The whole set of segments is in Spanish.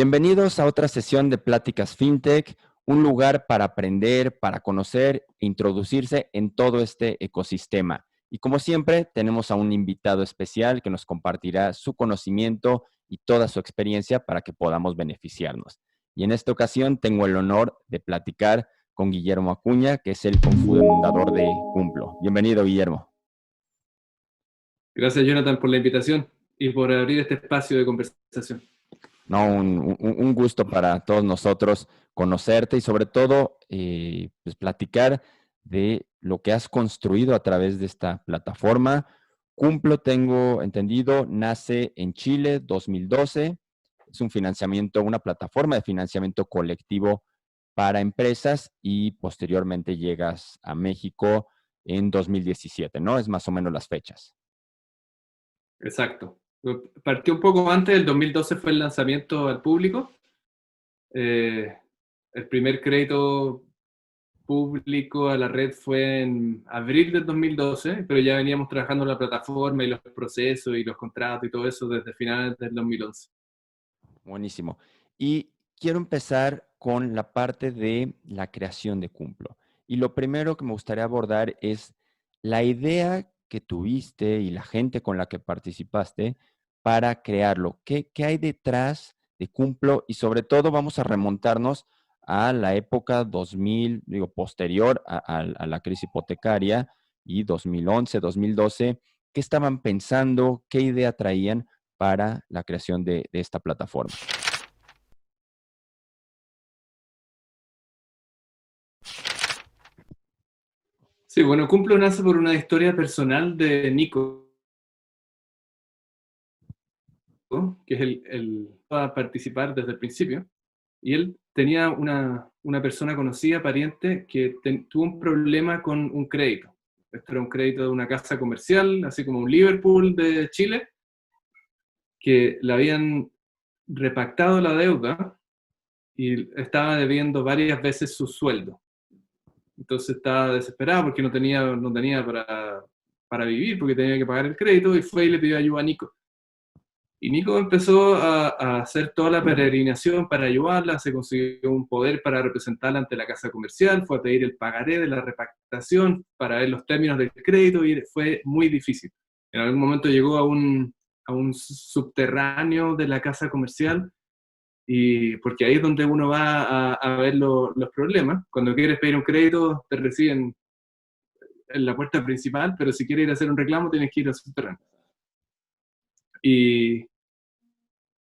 Bienvenidos a otra sesión de Pláticas FinTech, un lugar para aprender, para conocer e introducirse en todo este ecosistema. Y como siempre, tenemos a un invitado especial que nos compartirá su conocimiento y toda su experiencia para que podamos beneficiarnos. Y en esta ocasión tengo el honor de platicar con Guillermo Acuña, que es el cofundador de Cumplo. Bienvenido, Guillermo. Gracias, Jonathan, por la invitación y por abrir este espacio de conversación. No, un gusto para todos nosotros conocerte y sobre todo pues platicar de lo que has construido a través de esta plataforma. Cumplo, tengo entendido, nace en Chile 2012. Es un financiamiento, una plataforma de financiamiento colectivo para empresas y posteriormente llegas a México en 2017, ¿no? Es más o menos las fechas. Exacto. Partió un poco antes, el 2012 fue el lanzamiento al público. El primer crédito público a la red fue en abril del 2012, pero ya veníamos trabajando en la plataforma y los procesos y los contratos y todo eso desde finales del 2011. Buenísimo. Y quiero empezar con la parte de la creación de Cumplo. Y lo primero que me gustaría abordar es la idea que tuviste y la gente con la que participaste para crearlo. ¿Qué hay detrás de Cumplo? Y sobre todo vamos a remontarnos a la época 2000, digo, posterior a la crisis hipotecaria y 2011, 2012. ¿Qué estaban pensando? ¿Qué idea traían para la creación de esta plataforma? Sí, bueno, Cumplo nace por una historia personal de Nico, que es el va a participar desde el principio. Y él tenía una persona conocida, pariente, que tuvo un problema con un crédito. Esto era un crédito de una casa comercial, así como un Liverpool de Chile, que le habían repactado la deuda y estaba debiendo varias veces su sueldo. Entonces estaba desesperado porque no tenía para vivir, porque tenía que pagar el crédito, y fue y le pidió ayuda a Nico. Y Nico empezó a hacer toda la peregrinación para ayudarla, se consiguió un poder para representarla ante la casa comercial, fue a pedir el pagaré de la repactación para ver los términos del crédito y fue muy difícil. En algún momento llegó a un subterráneo de la casa comercial, y porque ahí es donde uno va a ver los problemas. Cuando quieres pedir un crédito te reciben en la puerta principal, pero si quieres ir a hacer un reclamo tienes que ir al subterráneo.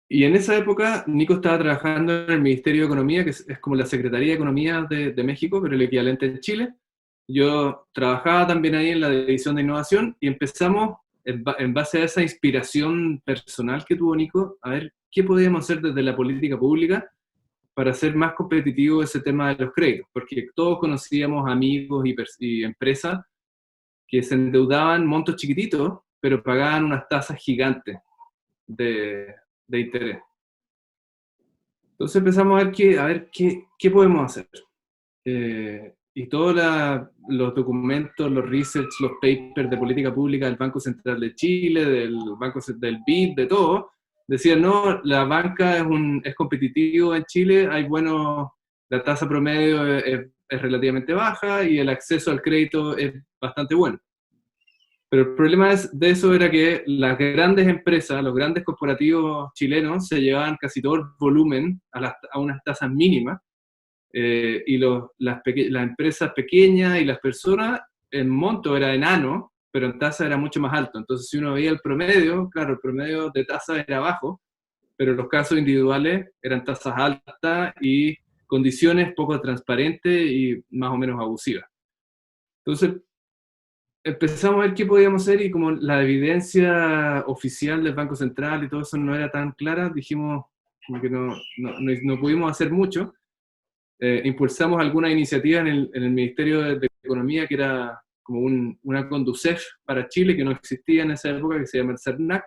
Y en esa época, Nico estaba trabajando en el Ministerio de Economía, que es como la Secretaría de Economía de México, pero el equivalente en Chile. Yo trabajaba también ahí en la División de Innovación y empezamos, en base a esa inspiración personal que tuvo Nico, a ver qué podíamos hacer desde la política pública para hacer más competitivo ese tema de los créditos, porque todos conocíamos amigos y empresas que se endeudaban montos chiquititos, pero pagaban unas tasas gigantes de interés. Entonces empezamos a ver qué podemos hacer. Y todos los documentos, los research, los papers de política pública del Banco Central de Chile, del BID, de todo, decían, no, la banca es competitivo en Chile, la tasa promedio es relativamente baja y el acceso al crédito es bastante bueno. Pero el problema de eso era que las grandes empresas, los grandes corporativos chilenos, se llevaban casi todo el volumen a unas tasas mínimas, y las empresas pequeñas y las personas, en monto era enano, pero en tasa era mucho más alto. Entonces, si uno veía el promedio, claro, el promedio de tasa era bajo, pero los casos individuales eran tasas altas y condiciones poco transparentes y más o menos abusivas. Entonces, empezamos a ver qué podíamos hacer, y como la evidencia oficial del Banco Central y todo eso no era tan clara, dijimos como que no pudimos hacer mucho. Impulsamos alguna iniciativa en el Ministerio de Economía, que era como una Conducef para Chile, que no existía en esa época, que se llama el CERNAC,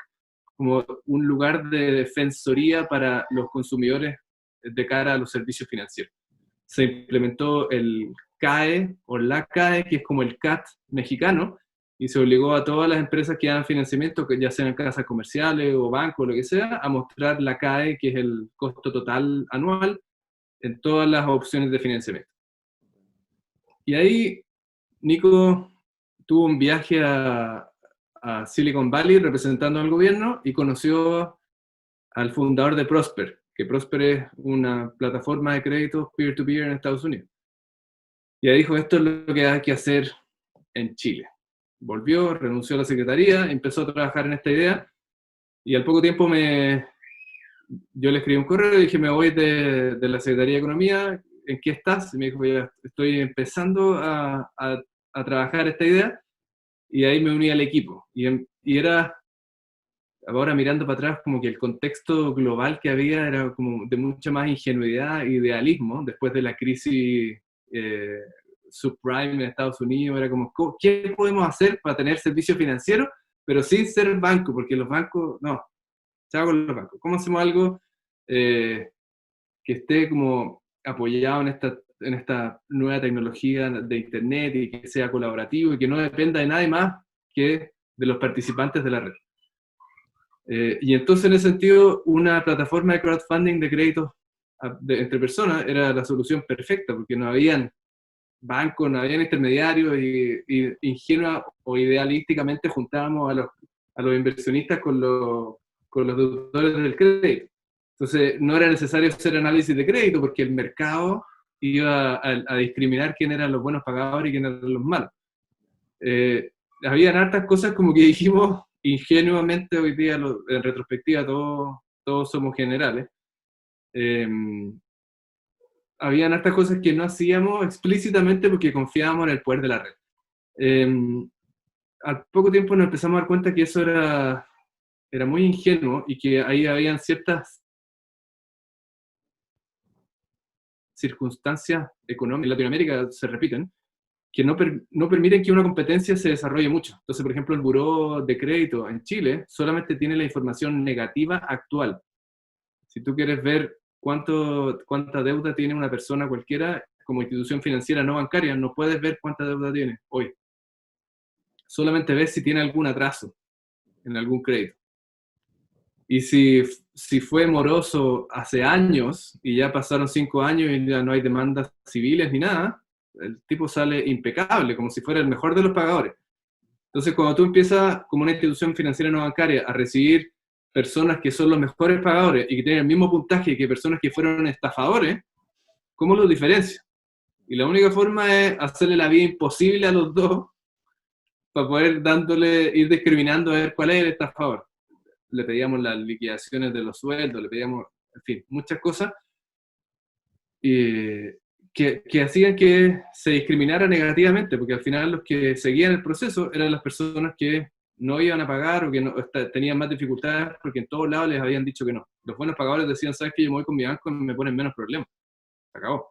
como un lugar de defensoría para los consumidores de cara a los servicios financieros. Se implementó el CAE o la CAE, que es como el CAT mexicano, y se obligó a todas las empresas que dan financiamiento, que ya sean casas comerciales o bancos, lo que sea, a mostrar la CAE, que es el costo total anual, en todas las opciones de financiamiento. Y ahí Nico tuvo un viaje a Silicon Valley representando al gobierno y conoció al fundador de Prosper, que Prosper es una plataforma de créditos peer-to-peer en Estados Unidos. Y ahí dijo, esto es lo que hay que hacer en Chile. Volvió, renunció a la secretaría, empezó a trabajar en esta idea, y al poco tiempo yo le escribí un correo y dije, me voy de la Secretaría de Economía, ¿en qué estás? Y me dijo, ya estoy empezando a trabajar esta idea, y ahí me uní al equipo. Y era, ahora mirando para atrás, como que el contexto global que había era como de mucha más ingenuidad e idealismo, después de la crisis subprime en Estados Unidos, era como, ¿qué podemos hacer para tener servicio financiero, pero sin ser banco? Porque los bancos, no, chao con los bancos. ¿Cómo hacemos algo que esté como apoyado en esta nueva tecnología de Internet y que sea colaborativo y que no dependa de nadie más que de los participantes de la red? Y entonces, en ese sentido, una plataforma de crowdfunding de créditos entre personas era la solución perfecta, porque no habían bancos, no habían intermediarios, y ingenua o idealísticamente juntábamos a los inversionistas con los deudores del crédito. Entonces, no era necesario hacer análisis de crédito, porque el mercado iba a discriminar quién eran los buenos pagadores y quién eran los malos. Habían hartas cosas como que dijimos ingenuamente hoy día, en retrospectiva, todos somos generales. Habían hartas cosas que no hacíamos explícitamente porque confiábamos en el poder de la red. Al poco tiempo nos empezamos a dar cuenta que eso era muy ingenuo y que ahí habían ciertas circunstancias económicas en Latinoamérica, se repiten, que no permiten que una competencia se desarrolle mucho. Entonces, por ejemplo, el buró de crédito en Chile solamente tiene la información negativa actual. Si tú quieres ver cuánta deuda tiene una persona cualquiera, como institución financiera no bancaria, no puedes ver cuánta deuda tiene hoy. Solamente ves si tiene algún atraso en algún crédito. Y si fue moroso hace años y ya pasaron 5 años y ya no hay demandas civiles ni nada, el tipo sale impecable, como si fuera el mejor de los pagadores. Entonces, cuando tú empiezas como una institución financiera no bancaria a recibir personas que son los mejores pagadores y que tienen el mismo puntaje que personas que fueron estafadores, ¿cómo los diferencias? Y la única forma es hacerle la vida imposible a los dos para poder ir discriminando a ver cuál es el estafador. Le pedíamos las liquidaciones de los sueldos, le pedíamos, en fin, muchas cosas que hacían que se discriminara negativamente, porque al final los que seguían el proceso eran las personas que no iban a pagar o que tenían más dificultades porque en todos lados les habían dicho que no. Los buenos pagadores decían, ¿sabes qué? Yo me voy con mi banco y me ponen menos problemas. Se acabó.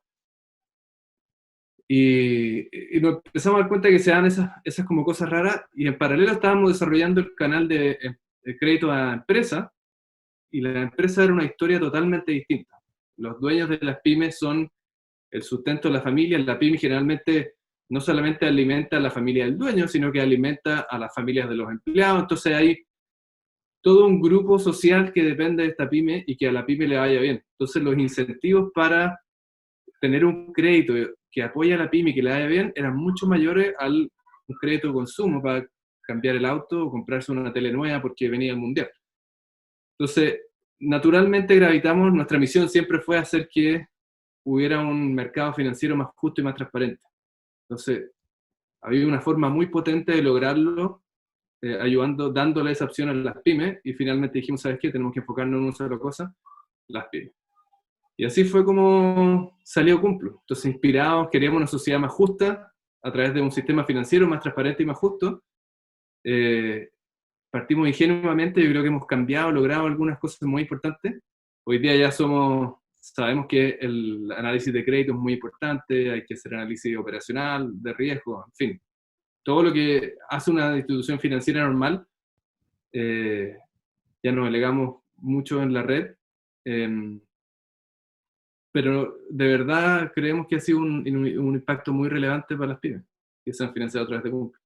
Y nos empezamos a dar cuenta que se dan esas como cosas raras, y en paralelo estábamos desarrollando el canal de crédito a empresa, y la empresa era una historia totalmente distinta. Los dueños de las pymes son el sustento de la familia. La pyme generalmente no solamente alimenta a la familia del dueño, sino que alimenta a las familias de los empleados. Entonces hay todo un grupo social que depende de esta pyme y que a la pyme le vaya bien. Entonces los incentivos para tener un crédito que apoya a la pyme y que le vaya bien eran mucho mayores al un crédito de consumo para cambiar el auto o comprarse una tele nueva porque venía el mundial. Entonces, naturalmente gravitamos, nuestra misión siempre fue hacer que hubiera un mercado financiero más justo y más transparente. Entonces, había una forma muy potente de lograrlo, dándole esa opción a las pymes, y finalmente dijimos, ¿sabes qué? Tenemos que enfocarnos en una sola cosa, las pymes. Y así fue como salió Cumplo. Entonces, inspirados, queríamos una sociedad más justa a través de un sistema financiero más transparente y más justo. Partimos ingenuamente, yo creo que hemos cambiado, logrado algunas cosas muy importantes. Hoy día ya sabemos que el análisis de crédito es muy importante, hay que hacer análisis operacional, de riesgo, en fin. Todo lo que hace una institución financiera normal, ya nos delegamos mucho en la red. Pero de verdad creemos que ha sido un impacto muy relevante para las pymes que se han financiado a través de Cumplo.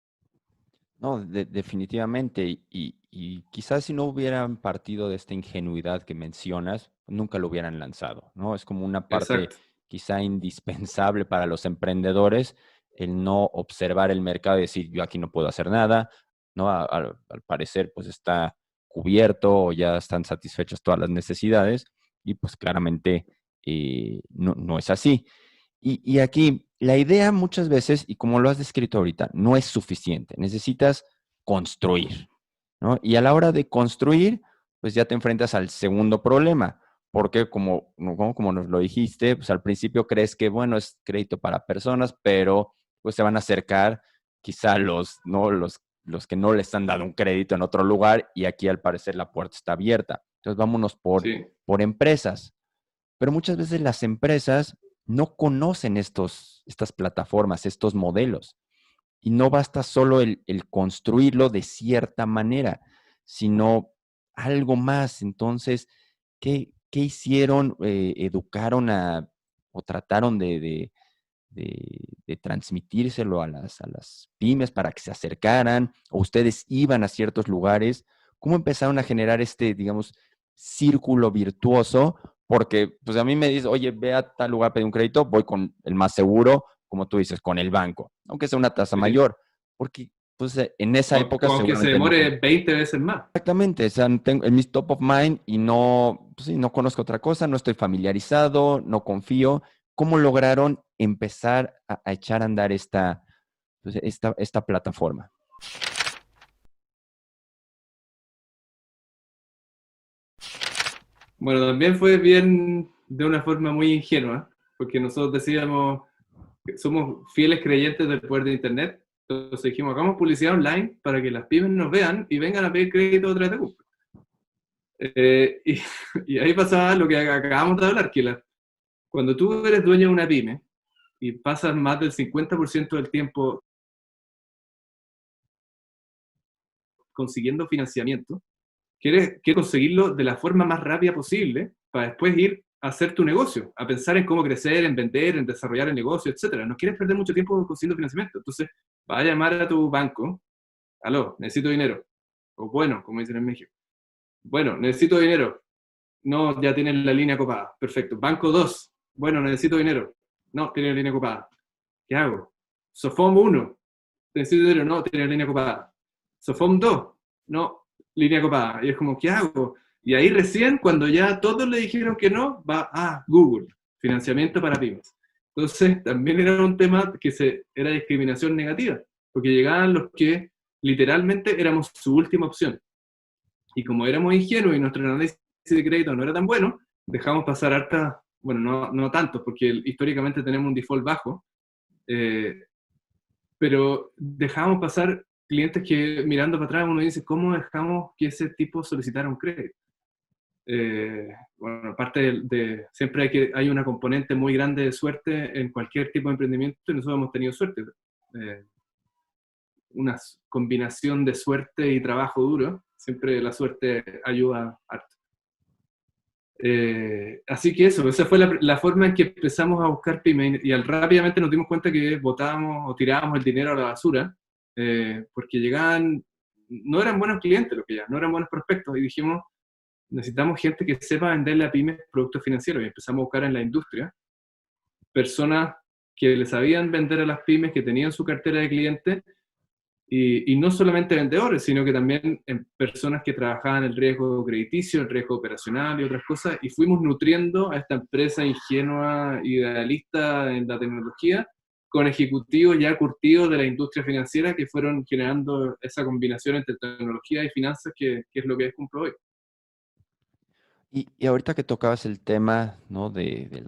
No, definitivamente. Y quizás si no hubieran partido de esta ingenuidad que mencionas, nunca lo hubieran lanzado, ¿no? Es como una parte Exacto. quizá indispensable para los emprendedores, el no observar el mercado y decir, yo aquí no puedo hacer nada, ¿no? Al parecer, pues está cubierto o ya están satisfechas todas las necesidades y pues claramente no es así. Y aquí, la idea muchas veces, y como lo has descrito ahorita, no es suficiente. Necesitas construir, ¿no? Y a la hora de construir, pues ya te enfrentas al segundo problema, porque como nos lo dijiste, pues al principio crees que, bueno, es crédito para personas, pero pues se van a acercar quizá ¿no? Los que no les han dado un crédito en otro lugar y aquí al parecer la puerta está abierta. Entonces vámonos Sí. por empresas. Pero muchas veces las empresas no conocen estas plataformas, estos modelos. Y no basta solo el construirlo de cierta manera, sino algo más. Entonces, ¿qué hicieron? ¿Educaron o trataron de transmitírselo a las pymes para que se acercaran? ¿O ustedes iban a ciertos lugares? ¿Cómo empezaron a generar este, digamos, círculo virtuoso? Porque, pues a mí me dice, oye, ve a tal lugar a pedir un crédito, voy con el más seguro, como tú dices, con el banco, aunque sea una tasa Sí. mayor, porque pues en esa época O aunque se seguramente no demore 20 veces más. exactamente, o sea, tengo en mis top of mind y no, pues sí, no conozco otra cosa, no estoy familiarizado, no confío. ¿Cómo lograron empezar a echar a andar pues, esta plataforma? Bueno, también fue bien de una forma muy ingenua, porque nosotros decíamos que somos fieles creyentes del poder de Internet. Entonces dijimos, hagamos publicidad online para que las pymes nos vean y vengan a pedir crédito a través de Google. Y, y ahí pasaba lo que acabamos de hablar, que cuando tú eres dueño de una pyme y pasas más del 50% del tiempo consiguiendo financiamiento, quieres conseguirlo de la forma más rápida posible para después ir a hacer tu negocio, a pensar en cómo crecer, en vender, en desarrollar el negocio, etcétera. No quieres perder mucho tiempo consiguiendo financiamiento. Entonces, vas a llamar a tu banco, aló, necesito dinero. O bueno, como dicen en México. Bueno, necesito dinero. No, ya tienen la línea copada. Perfecto. Banco 2. Bueno, necesito dinero. No, tienen la línea copada. ¿Qué hago? Sofom 1. Necesito dinero. No, tienen la línea copada. Sofom 2. No, línea copada. Y es como, ¿qué hago? Y ahí recién, cuando ya todos le dijeron que no, va a Google. Financiamiento para pymes. Entonces, también era un tema era discriminación negativa, porque llegaban los que literalmente éramos su última opción. Y como éramos ingenuos y nuestro análisis de crédito no era tan bueno, dejamos pasar harta, bueno, no tanto, porque históricamente tenemos un default bajo, eh, pero dejamos pasar clientes que mirando para atrás uno dice, ¿cómo dejamos que ese tipo solicitara un crédito? Bueno, aparte siempre hay una componente muy grande de suerte en cualquier tipo de emprendimiento y nosotros hemos tenido suerte. Eh, una combinación de suerte y trabajo duro, siempre la suerte ayuda harto. Así que eso, esa fue la forma en que empezamos a buscar pymes y rápidamente nos dimos cuenta que botábamos o tirábamos el dinero a la basura porque llegaban, no eran buenos clientes lo que ya, no eran buenos prospectos y dijimos, necesitamos gente que sepa venderle a pymes productos financieros y empezamos a buscar en la industria personas que les sabían vender a las pymes, que tenían su cartera de clientes y no solamente vendedores, sino que también en personas que trabajaban el riesgo crediticio, el riesgo operacional y otras cosas, y fuimos nutriendo a esta empresa ingenua, idealista en la tecnología, con ejecutivos ya curtidos de la industria financiera que fueron generando esa combinación entre tecnología y finanzas que es lo que es Cumplo hoy. Y ahorita que tocabas el tema, ¿no? de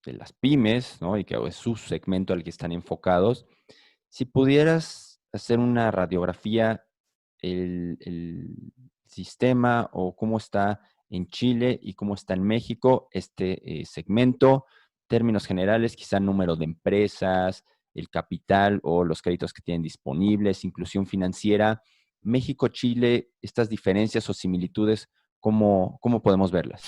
las pymes, ¿no? Y que es su segmento al que están enfocados, si pudieras hacer una radiografía, el sistema o cómo está en Chile y cómo está en México este segmento, términos generales, quizá número de empresas, el capital o los créditos que tienen disponibles, inclusión financiera, México, Chile, estas diferencias o similitudes, ¿cómo podemos verlas?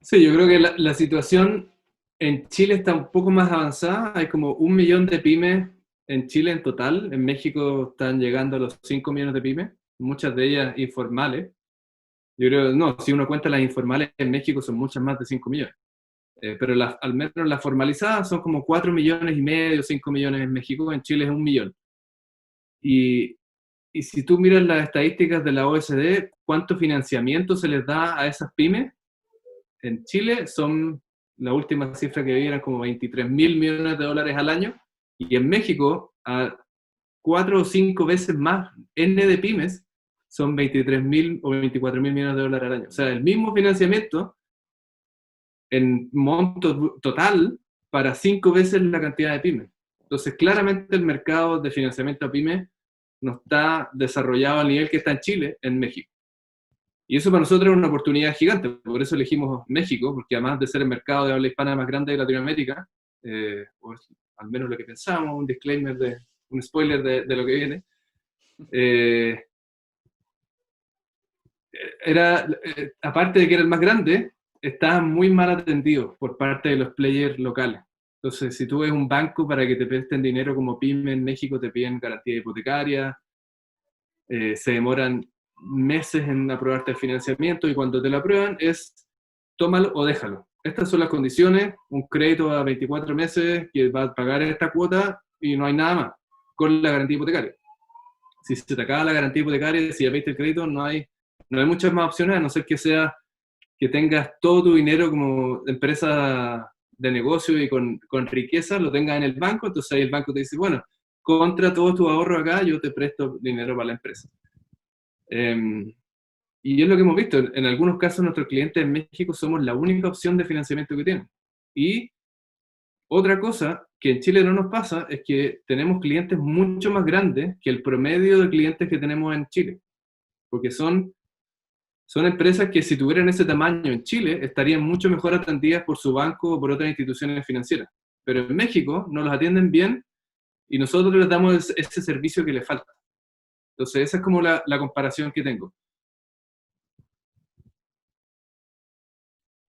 Sí, yo creo que la situación En Chile está un poco más avanzada, hay como 1 millón de pymes en Chile en total, en México están llegando a los 5 millones de pymes, muchas de ellas informales. Yo creo, no, si uno cuenta las informales en México son muchas más de 5 millones. Pero al menos las formalizadas son como 4 millones y medio, 5 millones en México, en Chile es 1 millón. Y, y si tú miras las estadísticas de la OECD, ¿cuánto financiamiento se les da a esas pymes? En Chile son, la última cifra que vi eran como 23.000 millones de dólares al año, y en México, a 4 o 5 veces más N de pymes, son 23.000 o 24.000 millones de dólares al año. O sea, el mismo financiamiento en monto total para 5 veces la cantidad de pymes. Entonces, claramente el mercado de financiamiento a pymes no está desarrollado al nivel que está en Chile, en México. Y eso para nosotros es una oportunidad gigante, por eso elegimos México, porque además de ser el mercado de habla hispana más grande de Latinoamérica, o es al menos lo que pensábamos, un disclaimer, un spoiler de lo que viene, eh, aparte de que era el más grande, estaba muy mal atendido por parte de los players locales. Entonces, si tú ves un banco para que te presten dinero como pyme en México, te piden garantía hipotecaria, se demoran meses en aprobarte el financiamiento, y cuando te lo aprueban es tómalo o déjalo. Estas son las condiciones, un crédito a 24 meses que va a pagar esta cuota y no hay nada más, con la garantía hipotecaria. Si se te acaba la garantía hipotecaria, si ya viste el crédito, no hay muchas más opciones, a no ser que tengas todo tu dinero como empresa de negocio y con riqueza, lo tengas en el banco. Entonces ahí el banco te dice, bueno, contra todo tu ahorro acá, yo te presto dinero para la empresa. Y es lo que hemos visto, en algunos casos nuestros clientes en México somos la única opción de financiamiento que tienen. Y otra cosa que en Chile no nos pasa es que tenemos clientes mucho más grandes que el promedio de clientes que tenemos en Chile, porque son empresas que si tuvieran ese tamaño en Chile estarían mucho mejor atendidas por su banco o por otras instituciones financieras. Pero en México no los atienden bien y nosotros les damos ese servicio que les falta. Entonces esa es como la comparación que tengo.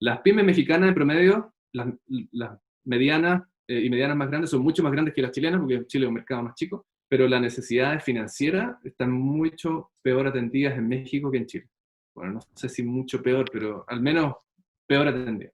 Las pymes mexicanas en promedio, las medianas y medianas más grandes, son mucho más grandes que las chilenas, porque Chile es un mercado más chico, pero las necesidades financieras están mucho peor atendidas en México que en Chile. Bueno, no sé si mucho peor, pero al menos peor atendidas.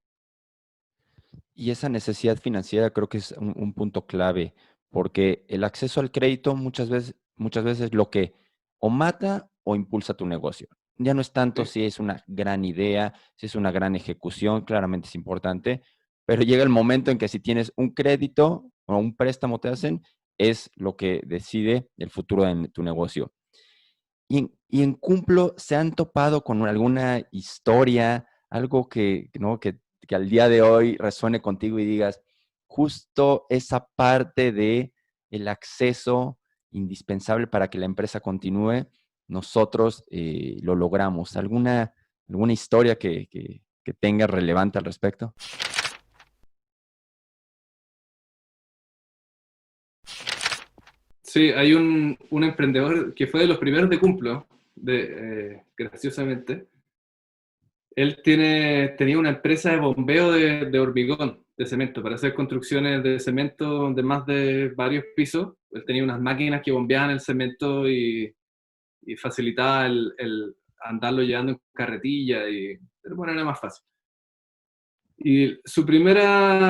Y esa necesidad financiera creo que es un punto clave, porque el acceso al crédito muchas veces lo que o mata o impulsa tu negocio. Ya no es tanto ¿Sí? si es una gran idea, si es una gran ejecución, claramente es importante, pero llega el momento en que si tienes un crédito o un préstamo te hacen, es lo que decide el futuro de tu negocio. Y en Cumplo, ¿se han topado con alguna historia, algo ¿no? que al día de hoy resuene contigo y digas, justo esa parte de el acceso indispensable para que la empresa continúe, nosotros lo logramos? ¿Alguna historia que tenga relevante al respecto? Sí, hay un emprendedor que fue de los primeros de Cumplo, graciosamente. Él tenía una empresa de bombeo de hormigón, de cemento, para hacer construcciones de cemento de más de varios pisos. Él tenía unas máquinas que bombeaban el cemento y facilitaba el andarlo llevando en carretilla, pero bueno, era más fácil. Y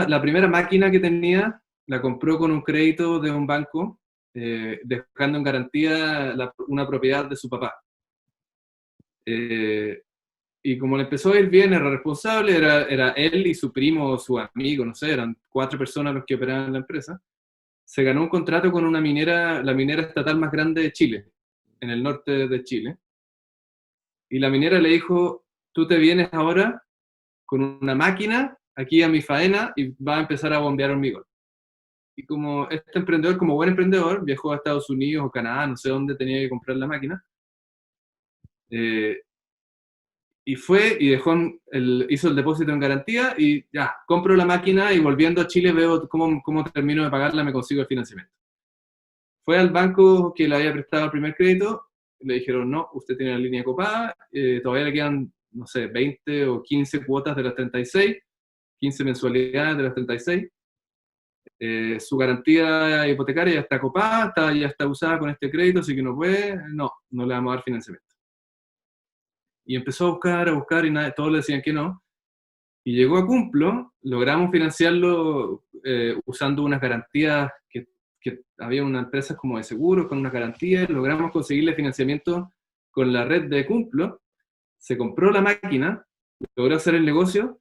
la primera máquina que tenía la compró con un crédito de un banco, dejando en garantía una propiedad de su papá. Y como le empezó a ir bien, era responsable, era él y su primo o su amigo, no sé, eran 4 personas los que operaban la empresa. Se ganó un contrato con una minera, la minera estatal más grande de Chile, en el norte de Chile. Y la minera le dijo, tú te vienes ahora con una máquina aquí a mi faena y va a empezar a bombear hormigón. Y como este emprendedor, como buen emprendedor, viajó a Estados Unidos o Canadá, no sé dónde tenía que comprar la máquina. Y fue y hizo el depósito en garantía y ya, compro la máquina y volviendo a Chile veo cómo termino de pagarla, me consigo el financiamiento. Fue al banco que le había prestado el primer crédito, le dijeron, no, usted tiene la línea copada, todavía le quedan, no sé, 20 o 15 cuotas de las 36, 15 mensualidades de las 36. Su garantía hipotecaria ya está copada, ya está usada con este crédito, así que no puede, no le vamos a dar financiamiento. Y empezó a buscar y nada, todos le decían que no. Y llegó a Cumplo, logramos financiarlo usando unas garantías que había una empresa como de seguros con unas garantías, logramos conseguirle financiamiento con la red de Cumplo, se compró la máquina, logró hacer el negocio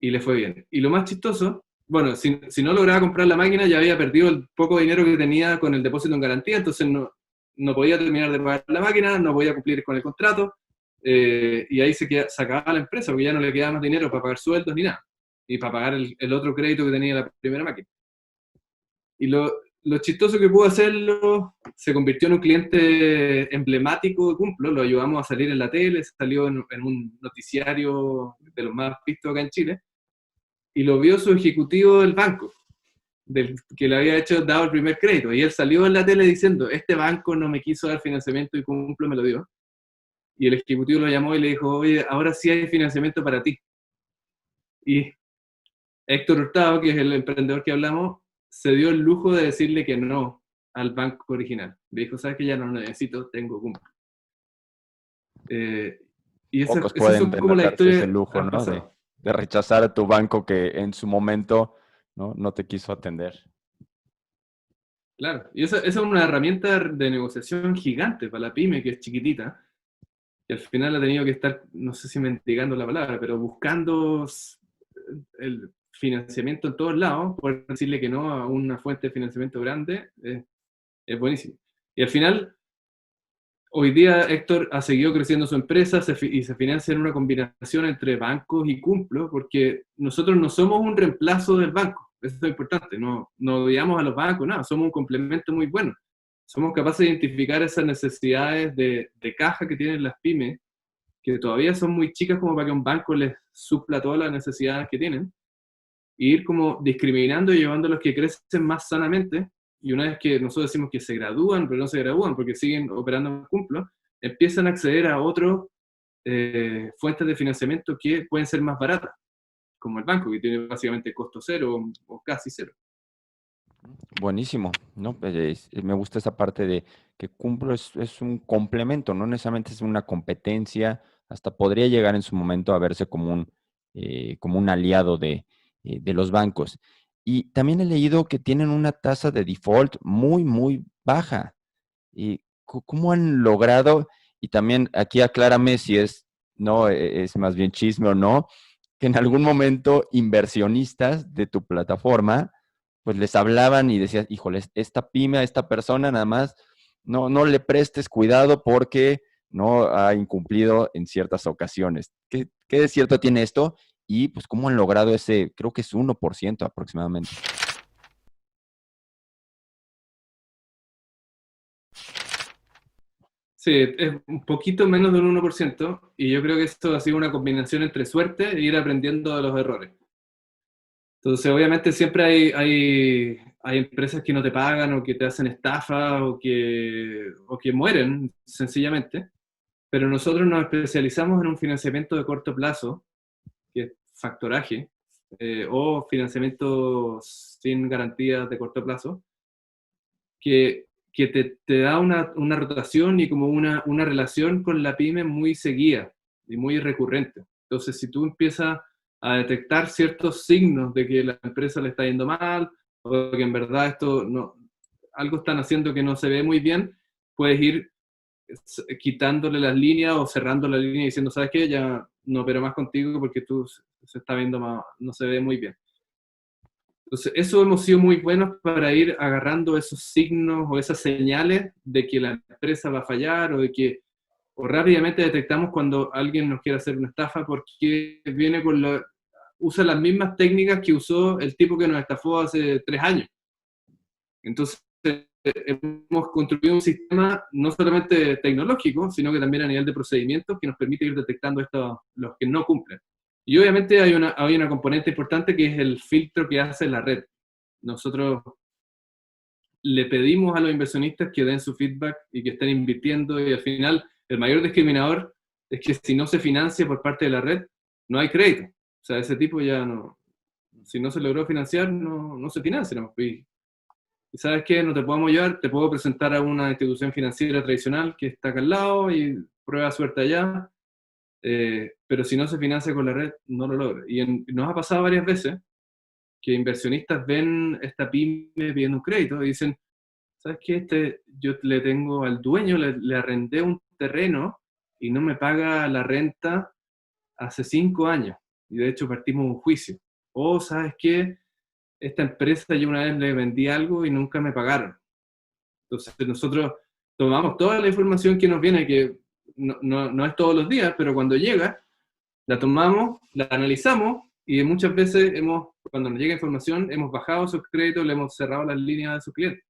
y le fue bien. Y lo más chistoso, bueno, si no lograba comprar la máquina ya había perdido el poco dinero que tenía con el depósito en garantía, entonces no podía terminar de pagar la máquina, no podía cumplir con el contrato, y ahí se acababa la empresa, porque ya no le quedaba más dinero para pagar sueldos ni nada, y para pagar el otro crédito que tenía la primera máquina. Y lo chistoso que pudo hacerlo, se convirtió en un cliente emblemático de Cumplo, lo ayudamos a salir en la tele, salió en un noticiario de los más vistos acá en Chile, y lo vio su ejecutivo del banco, que le había dado el primer crédito, y él salió en la tele diciendo, este banco no me quiso dar financiamiento y Cumplo me lo dio. Y el ejecutivo lo llamó y le dijo, oye, ahora sí hay financiamiento para ti. Y Héctor Hurtado, que es el emprendedor que hablamos, se dio el lujo de decirle que no al banco original. Le dijo, ¿sabes qué? Ya no lo necesito, tengo Cumplo. Y Pocos esas pueden son como la darse ese historia lujo, al ¿no? pasado. De rechazar a tu banco que en su momento no te quiso atender. Claro, y esa es una herramienta de negociación gigante para la pyme, que es chiquitita, y al final ha tenido que estar, no sé si mendigando la palabra, pero buscando el financiamiento en todos lados, poder decirle que no a una fuente de financiamiento grande, es buenísimo. Y al final, hoy día Héctor ha seguido creciendo su empresa y se financia en una combinación entre bancos y Cumplo, porque nosotros no somos un reemplazo del banco, eso es importante, no odiamos a los bancos, nada, somos un complemento muy bueno. Somos capaces de identificar esas necesidades de caja que tienen las pymes, que todavía son muy chicas como para que un banco les supla todas las necesidades que tienen, e ir como discriminando y llevando a los que crecen más sanamente, y una vez que nosotros decimos que se gradúan, pero no se gradúan porque siguen operando en Cumplo, empiezan a acceder a otras fuentes de financiamiento que pueden ser más baratas, como el banco, que tiene básicamente costo cero o casi cero. Buenísimo, ¿no? Pues, me gusta esa parte de que Cumplo es un complemento, no necesariamente es una competencia, hasta podría llegar en su momento a verse como un aliado de los bancos. Y también he leído que tienen una tasa de default muy, muy baja. ¿Y cómo han logrado? Y también aquí aclárame si no, es más bien chisme o no, que en algún momento inversionistas de tu plataforma pues les hablaban y decías, híjoles, esta pyme, a esta persona nada más, no le prestes cuidado porque no ha incumplido en ciertas ocasiones. ¿Qué de cierto tiene esto? Y pues cómo han logrado ese, creo que es 1% aproximadamente. Sí, es un poquito menos del 1%, y yo creo que esto ha sido una combinación entre suerte e ir aprendiendo de los errores. Entonces, obviamente siempre hay empresas que no te pagan o que te hacen estafa o que mueren, sencillamente, pero nosotros nos especializamos en un financiamiento de corto plazo, que es factoraje, o financiamiento sin garantías de corto plazo, que te da una rotación y como una relación con la pyme muy seguida y muy recurrente. Entonces, si tú empiezas a detectar ciertos signos de que la empresa le está yendo mal, o que en verdad algo están haciendo que no se ve muy bien, puedes ir quitándole las líneas o cerrando la línea y diciendo, ¿sabes qué? Ya no opero más contigo porque tú se está viendo más, no se ve muy bien. Entonces, eso hemos sido muy buenos para ir agarrando esos signos o esas señales de que la empresa va a fallar o rápidamente detectamos cuando alguien nos quiere hacer una estafa porque usa las mismas técnicas que usó el tipo que nos estafó hace 3 años. Entonces, hemos construido un sistema no solamente tecnológico, sino que también a nivel de procedimientos que nos permite ir detectando los que no cumplen. Y obviamente hay una componente importante que es el filtro que hace la red. Nosotros le pedimos a los inversionistas que den su feedback y que estén invirtiendo, y al final el mayor discriminador es que si no se financia por parte de la red, no hay crédito. O sea, ese tipo ya Si no se logró financiar, no se financia. ¿No? Y ¿sabes qué? No te podemos ayudar, te puedo presentar a una institución financiera tradicional que está acá al lado y prueba suerte allá, pero si no se financia con la red, no lo logra. Nos ha pasado varias veces que inversionistas ven esta pyme pidiendo un crédito y dicen, ¿sabes qué? Yo le tengo al dueño, le arrendé un terreno y no me paga la renta hace 5 años. Y de hecho partimos un juicio. O, ¿sabes qué? Esta empresa yo una vez le vendí algo y nunca me pagaron. Entonces nosotros tomamos toda la información que nos viene, que no es todos los días, pero cuando llega, la tomamos, la analizamos y muchas veces cuando nos llega información, hemos bajado sus créditos, le hemos cerrado las líneas de sus clientes.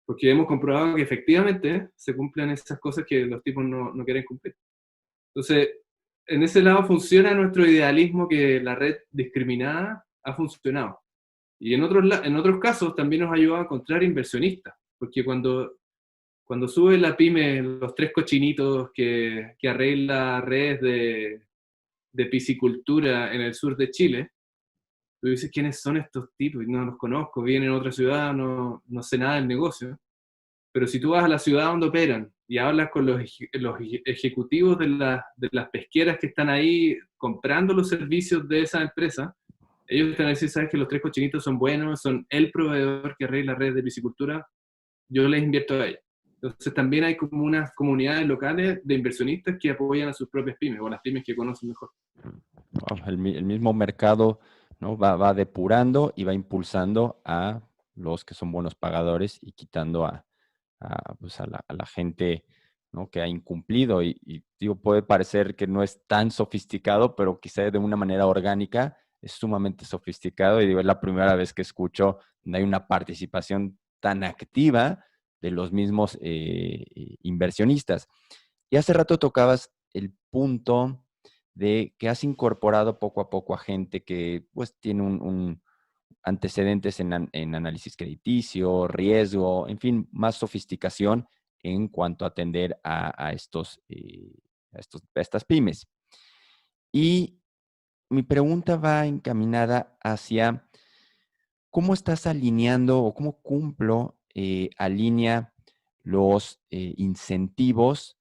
Porque hemos comprobado que efectivamente se cumplen esas cosas que los tipos no quieren cumplir. Entonces, en ese lado funciona nuestro idealismo que la red discriminada ha funcionado. Y en otros casos también nos ayuda a encontrar inversionistas, porque cuando sube la pyme, los tres cochinitos que arregla redes de piscicultura en el sur de Chile, tú dices, ¿quiénes son estos tipos? No los conozco, vienen a otra ciudad, no sé nada del negocio. Pero si tú vas a la ciudad donde operan y hablas con los ejecutivos de las pesqueras que están ahí comprando los servicios de esa empresa, ellos te van a decir, sabes que los tres cochinitos son buenos, son el proveedor que arregla la red de piscicultura, yo les invierto a ellos. Entonces también hay como unas comunidades locales de inversionistas que apoyan a sus propias pymes, o las pymes que conocen mejor. El mismo mercado, ¿no? Va depurando y va impulsando a los que son buenos pagadores y quitando pues a la gente, ¿no? Que ha incumplido. Y digo, puede parecer que no es tan sofisticado, pero quizá de una manera orgánica es sumamente sofisticado. Y digo, es la primera vez que escucho donde hay una participación tan activa de los mismos inversionistas. Y hace rato tocabas el punto de que has incorporado poco a poco a gente que pues tiene un antecedentes en análisis crediticio, riesgo, en fin, más sofisticación en cuanto a atender a estas pymes. Y mi pregunta va encaminada hacia cómo estás alineando o cómo Cumplo alinea los incentivos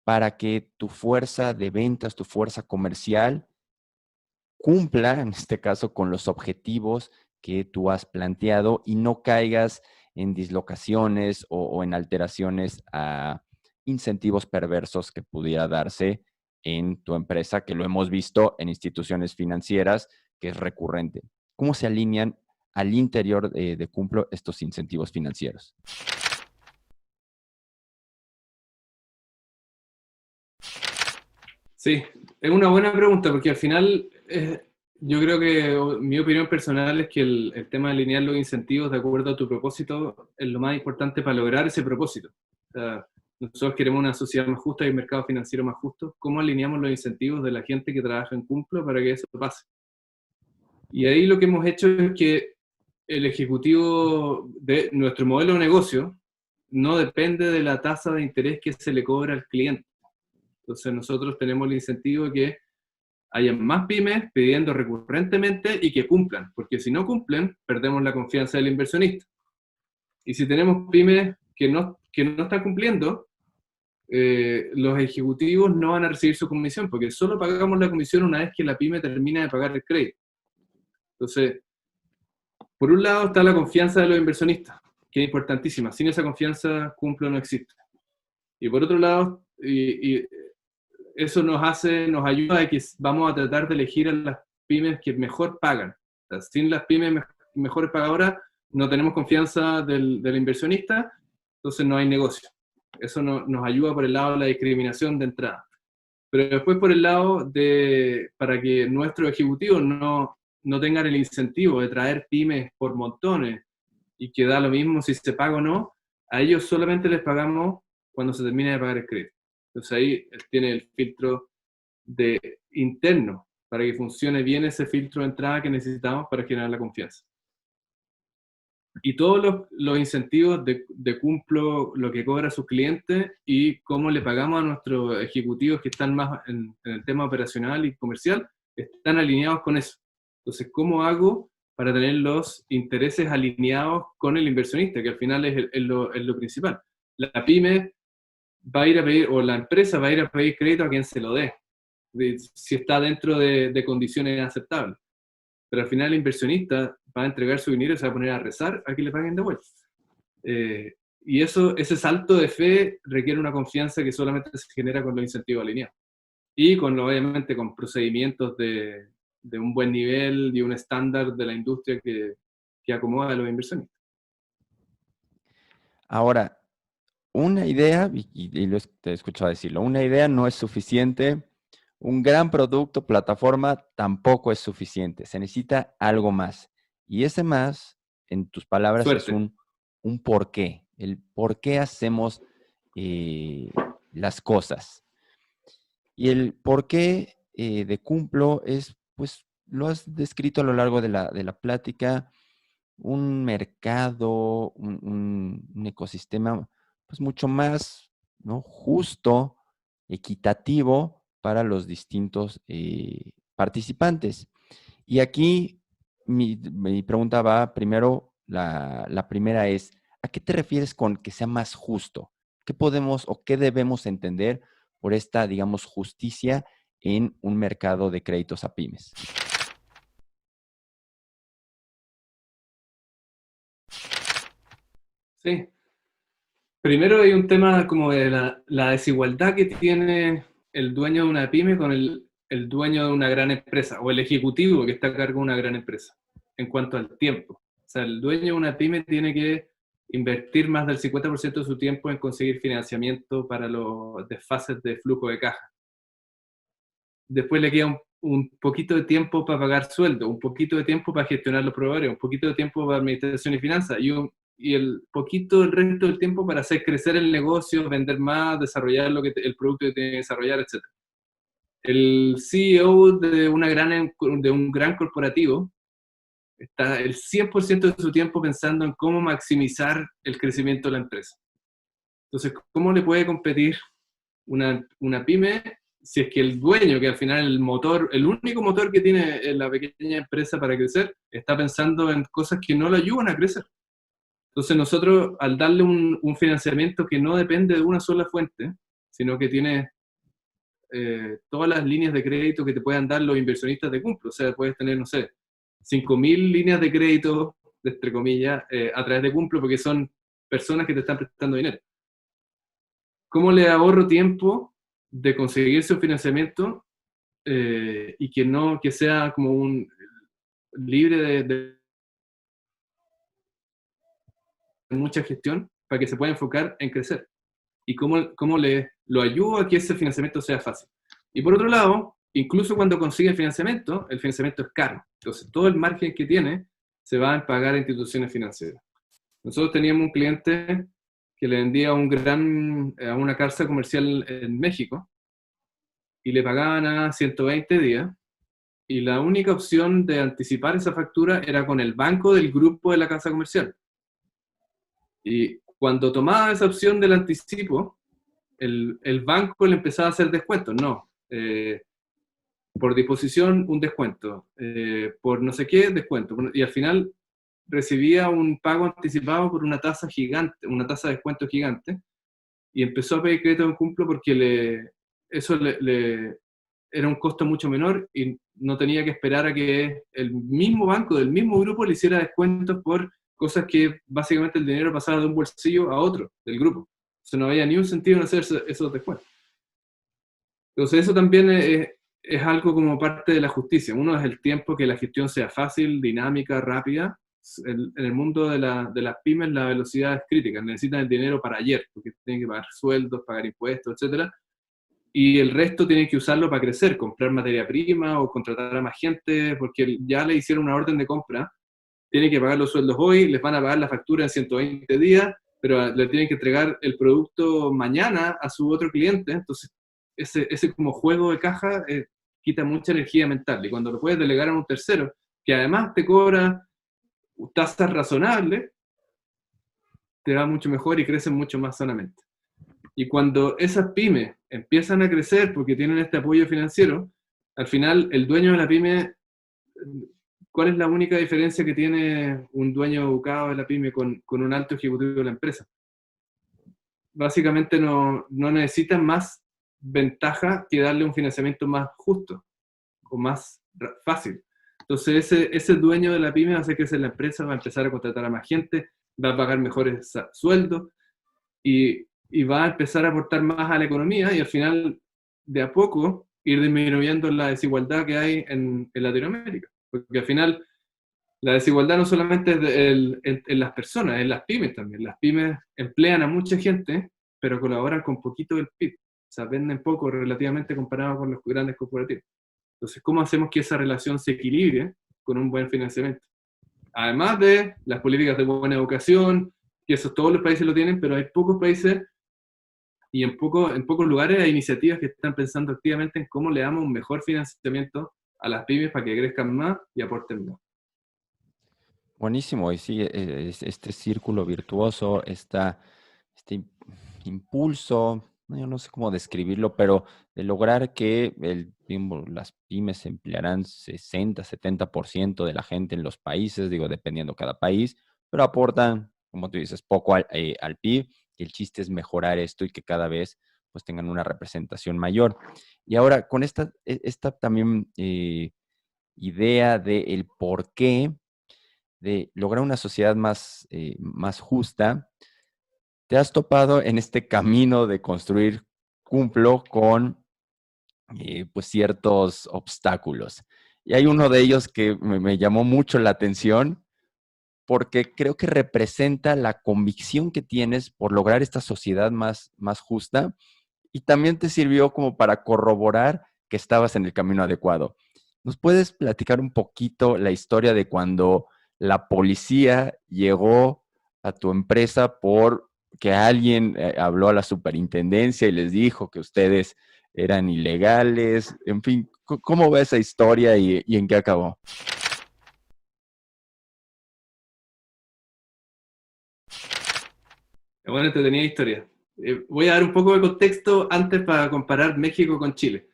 para que tu fuerza de ventas, tu fuerza comercial, cumpla, en este caso, con los objetivos que tú has planteado y no caigas en dislocaciones o en alteraciones a incentivos perversos que pudiera darse en tu empresa, que lo hemos visto en instituciones financieras, que es recurrente. ¿Cómo se alinean al interior de Cumplo estos incentivos financieros? Sí, es una buena pregunta porque al final yo creo que mi opinión personal es que el tema de alinear los incentivos de acuerdo a tu propósito es lo más importante para lograr ese propósito. O sea, nosotros queremos una sociedad más justa y un mercado financiero más justo. ¿Cómo alineamos los incentivos de la gente que trabaja en Cumplo para que eso pase? Y ahí lo que hemos hecho es que el ejecutivo de nuestro modelo de negocio no depende de la tasa de interés que se le cobra al cliente. Entonces nosotros tenemos el incentivo de que haya más pymes pidiendo recurrentemente y que cumplan, porque si no cumplen, perdemos la confianza del inversionista. Y si tenemos pymes que no están cumpliendo, los ejecutivos no van a recibir su comisión, porque solo pagamos la comisión una vez que la pyme termina de pagar el crédito. Entonces, por un lado está la confianza de los inversionistas, que es importantísima. Sin esa confianza, Cumplo no existe. Y por otro lado, eso nos ayuda a que vamos a tratar de elegir a las pymes que mejor pagan. O sea, sin las pymes mejores pagadoras, no tenemos confianza del inversionista, entonces no hay negocio. Eso nos ayuda por el lado de la discriminación de entrada. Pero después por el lado para que nuestros ejecutivos no tengan el incentivo de traer pymes por montones y que da lo mismo si se paga o no, a ellos solamente les pagamos cuando se termine de pagar el crédito. Entonces ahí tiene el filtro interno para que funcione bien ese filtro de entrada que necesitamos para generar la confianza. Y todos los incentivos de Cumplo, lo que cobra a sus clientes y cómo le pagamos a nuestros ejecutivos que están más en el tema operacional y comercial, están alineados con eso. Entonces, ¿cómo hago para tener los intereses alineados con el inversionista, que al final es lo principal? La pyme va a ir a pedir, o la empresa va a ir a pedir crédito a quien se lo dé, si está dentro de condiciones aceptables. Pero al final el inversionista va a entregar su dinero y se va a poner a rezar a que le paguen de vuelta. Y ese salto de fe requiere una confianza que solamente se genera con los incentivos alineados. Y obviamente con procedimientos de un buen nivel y un estándar de la industria que acomoda a los inversionistas. Ahora, una idea, y te he escuchado decirlo, una idea no es suficiente, un gran producto, plataforma, tampoco es suficiente, se necesita algo más. Y ese más, en tus palabras, es Suerte. un porqué, el por qué hacemos las cosas. Y el porqué de Cumplo es, pues, lo has descrito a lo largo de la plática, un mercado, un ecosistema, pues mucho más, ¿no?, justo, equitativo para los distintos participantes. Y aquí mi pregunta va primero, la primera es, ¿a qué te refieres con que sea más justo? ¿Qué podemos o qué debemos entender por esta, digamos, justicia en un mercado de créditos a pymes? Sí. Primero hay un tema como de la desigualdad que tiene el dueño de una pyme con el dueño de una gran empresa, o el ejecutivo que está a cargo de una gran empresa, en cuanto al tiempo. O sea, el dueño de una pyme tiene que invertir más del 50% de su tiempo en conseguir financiamiento para los desfases de flujo de caja. Después le queda un poquito de tiempo para pagar sueldo, un poquito de tiempo para gestionar los proveedores, un poquito de tiempo para administración y finanzas, y el poquito el resto del tiempo para hacer crecer el negocio, vender más, desarrollar el producto que tiene que desarrollar, etc. El CEO de un gran corporativo está el 100% de su tiempo pensando en cómo maximizar el crecimiento de la empresa. Entonces, ¿cómo le puede competir una pyme si es que el dueño, que al final el único motor que tiene la pequeña empresa para crecer, está pensando en cosas que no lo ayudan a crecer? Entonces nosotros, al darle un financiamiento que no depende de una sola fuente, sino que tiene todas las líneas de crédito que te puedan dar los inversionistas de Cumplo, o sea, puedes tener, no sé, 5.000 líneas de crédito, entre comillas, a través de Cumplo, porque son personas que te están prestando dinero. ¿Cómo le ahorro tiempo de conseguir su financiamiento y que sea como un libre de mucha gestión para que se pueda enfocar en crecer? ¿Y cómo lo ayudo a que ese financiamiento sea fácil? Y por otro lado, incluso cuando consigue el financiamiento es caro. Entonces, todo el margen que tiene se va a pagar a instituciones financieras. Nosotros teníamos un cliente que le vendía a una casa comercial en México y le pagaban a 120 días, y la única opción de anticipar esa factura era con el banco del grupo de la casa comercial. Y cuando tomaba esa opción del anticipo, el banco le empezaba a hacer descuentos. No, por disposición un descuento, por no sé qué descuento, y al final recibía un pago anticipado por una tasa gigante, una tasa de descuento gigante, y empezó a pedir crédito en Cumplo porque eso era un costo mucho menor y no tenía que esperar a que el mismo banco del mismo grupo le hiciera descuentos por cosas que básicamente el dinero pasaba de un bolsillo a otro del grupo. Entonces no había ni un sentido en hacer esos descuentos. Entonces eso también es algo como parte de la justicia. Uno es el tiempo, que la gestión sea fácil, dinámica, rápida. En el mundo de las pymes la velocidad es crítica, necesitan el dinero para ayer, porque tienen que pagar sueldos, pagar impuestos, etc. Y el resto tienen que usarlo para crecer, comprar materia prima o contratar a más gente, porque ya le hicieron una orden de compra, tienen que pagar los sueldos hoy, les van a pagar la factura en 120 días, pero le tienen que entregar el producto mañana a su otro cliente. Entonces ese como juego de caja quita mucha energía mental, y cuando lo puedes delegar a un tercero, que además te cobra tasas razonables, te va mucho mejor y crecen mucho más sanamente. Y cuando esas pymes empiezan a crecer porque tienen este apoyo financiero, al final el dueño de la pyme ¿cuál es la única diferencia que tiene un dueño educado de la pyme con un alto ejecutivo de la empresa? Básicamente no necesitan más ventaja que darle un financiamiento más justo o más fácil. Entonces ese dueño de la pyme va a hacer crecer la empresa, va a empezar a contratar a más gente, va a pagar mejores sueldos y va a empezar a aportar más a la economía y al final, de a poco, ir disminuyendo la desigualdad que hay en Latinoamérica. Porque al final la desigualdad no solamente es en las personas, en las pymes también. Las pymes emplean a mucha gente, pero colaboran con poquito del PIB. O sea, venden poco relativamente comparado con los grandes corporativos. Entonces, ¿cómo hacemos que esa relación se equilibre con un buen financiamiento? Además de las políticas de buena educación, que eso todos los países lo tienen, pero hay pocos países y en pocos lugares hay iniciativas que están pensando activamente en cómo le damos un mejor financiamiento a las pymes para que crezcan más y aporten más. Buenísimo, y sí, este círculo virtuoso, este impulso, no, yo no sé cómo describirlo, pero de lograr que las pymes emplearán 60, 70% de la gente en los países, digo, dependiendo cada país, pero aportan, como tú dices, poco al PIB, y el chiste es mejorar esto y que cada vez pues tengan una representación mayor. Y ahora, con esta también idea del por qué de lograr una sociedad más justa, te has topado en este camino de construir Cumplo con pues ciertos obstáculos. Y hay uno de ellos que me llamó mucho la atención porque creo que representa la convicción que tienes por lograr esta sociedad más justa y también te sirvió como para corroborar que estabas en el camino adecuado. ¿Nos puedes platicar un poquito la historia de cuando la policía llegó a tu empresa por que alguien habló a la superintendencia y les dijo que ustedes eran ilegales? En fin, ¿cómo va esa historia y en qué acabó? Bueno, entretenida historia. Voy a dar un poco de contexto antes para comparar México con Chile.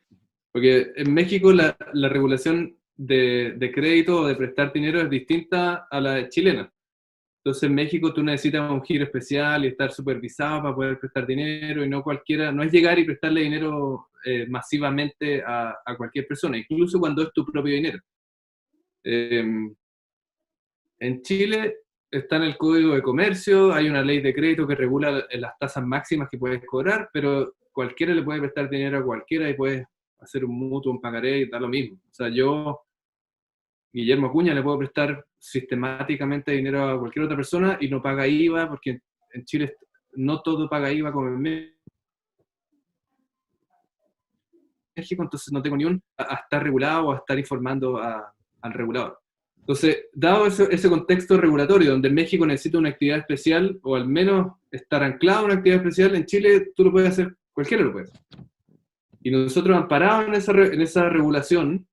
Porque en México la regulación de crédito o de prestar dinero es distinta a la chilena. Entonces en México tú necesitas un giro especial y estar supervisado para poder prestar dinero y no cualquiera, no es llegar y prestarle dinero masivamente a cualquier persona, incluso cuando es tu propio dinero. Eh, en Chile está en el Código de Comercio, hay una ley de crédito que regula las tasas máximas que puedes cobrar, pero cualquiera le puede prestar dinero a cualquiera y puedes hacer un mutuo, un pagaré y da lo mismo. O sea, yo, Guillermo Acuña, le puedo prestar sistemáticamente dinero a cualquier otra persona y no paga IVA, porque en Chile no todo paga IVA como en México, entonces no tengo ni a estar regulado o a estar informando al regulador. Entonces, dado ese contexto regulatorio, donde México necesita una actividad especial, o al menos estar anclado a una actividad especial, en Chile tú lo puedes hacer, cualquiera lo puede hacer. Y nosotros, amparados en esa regulación,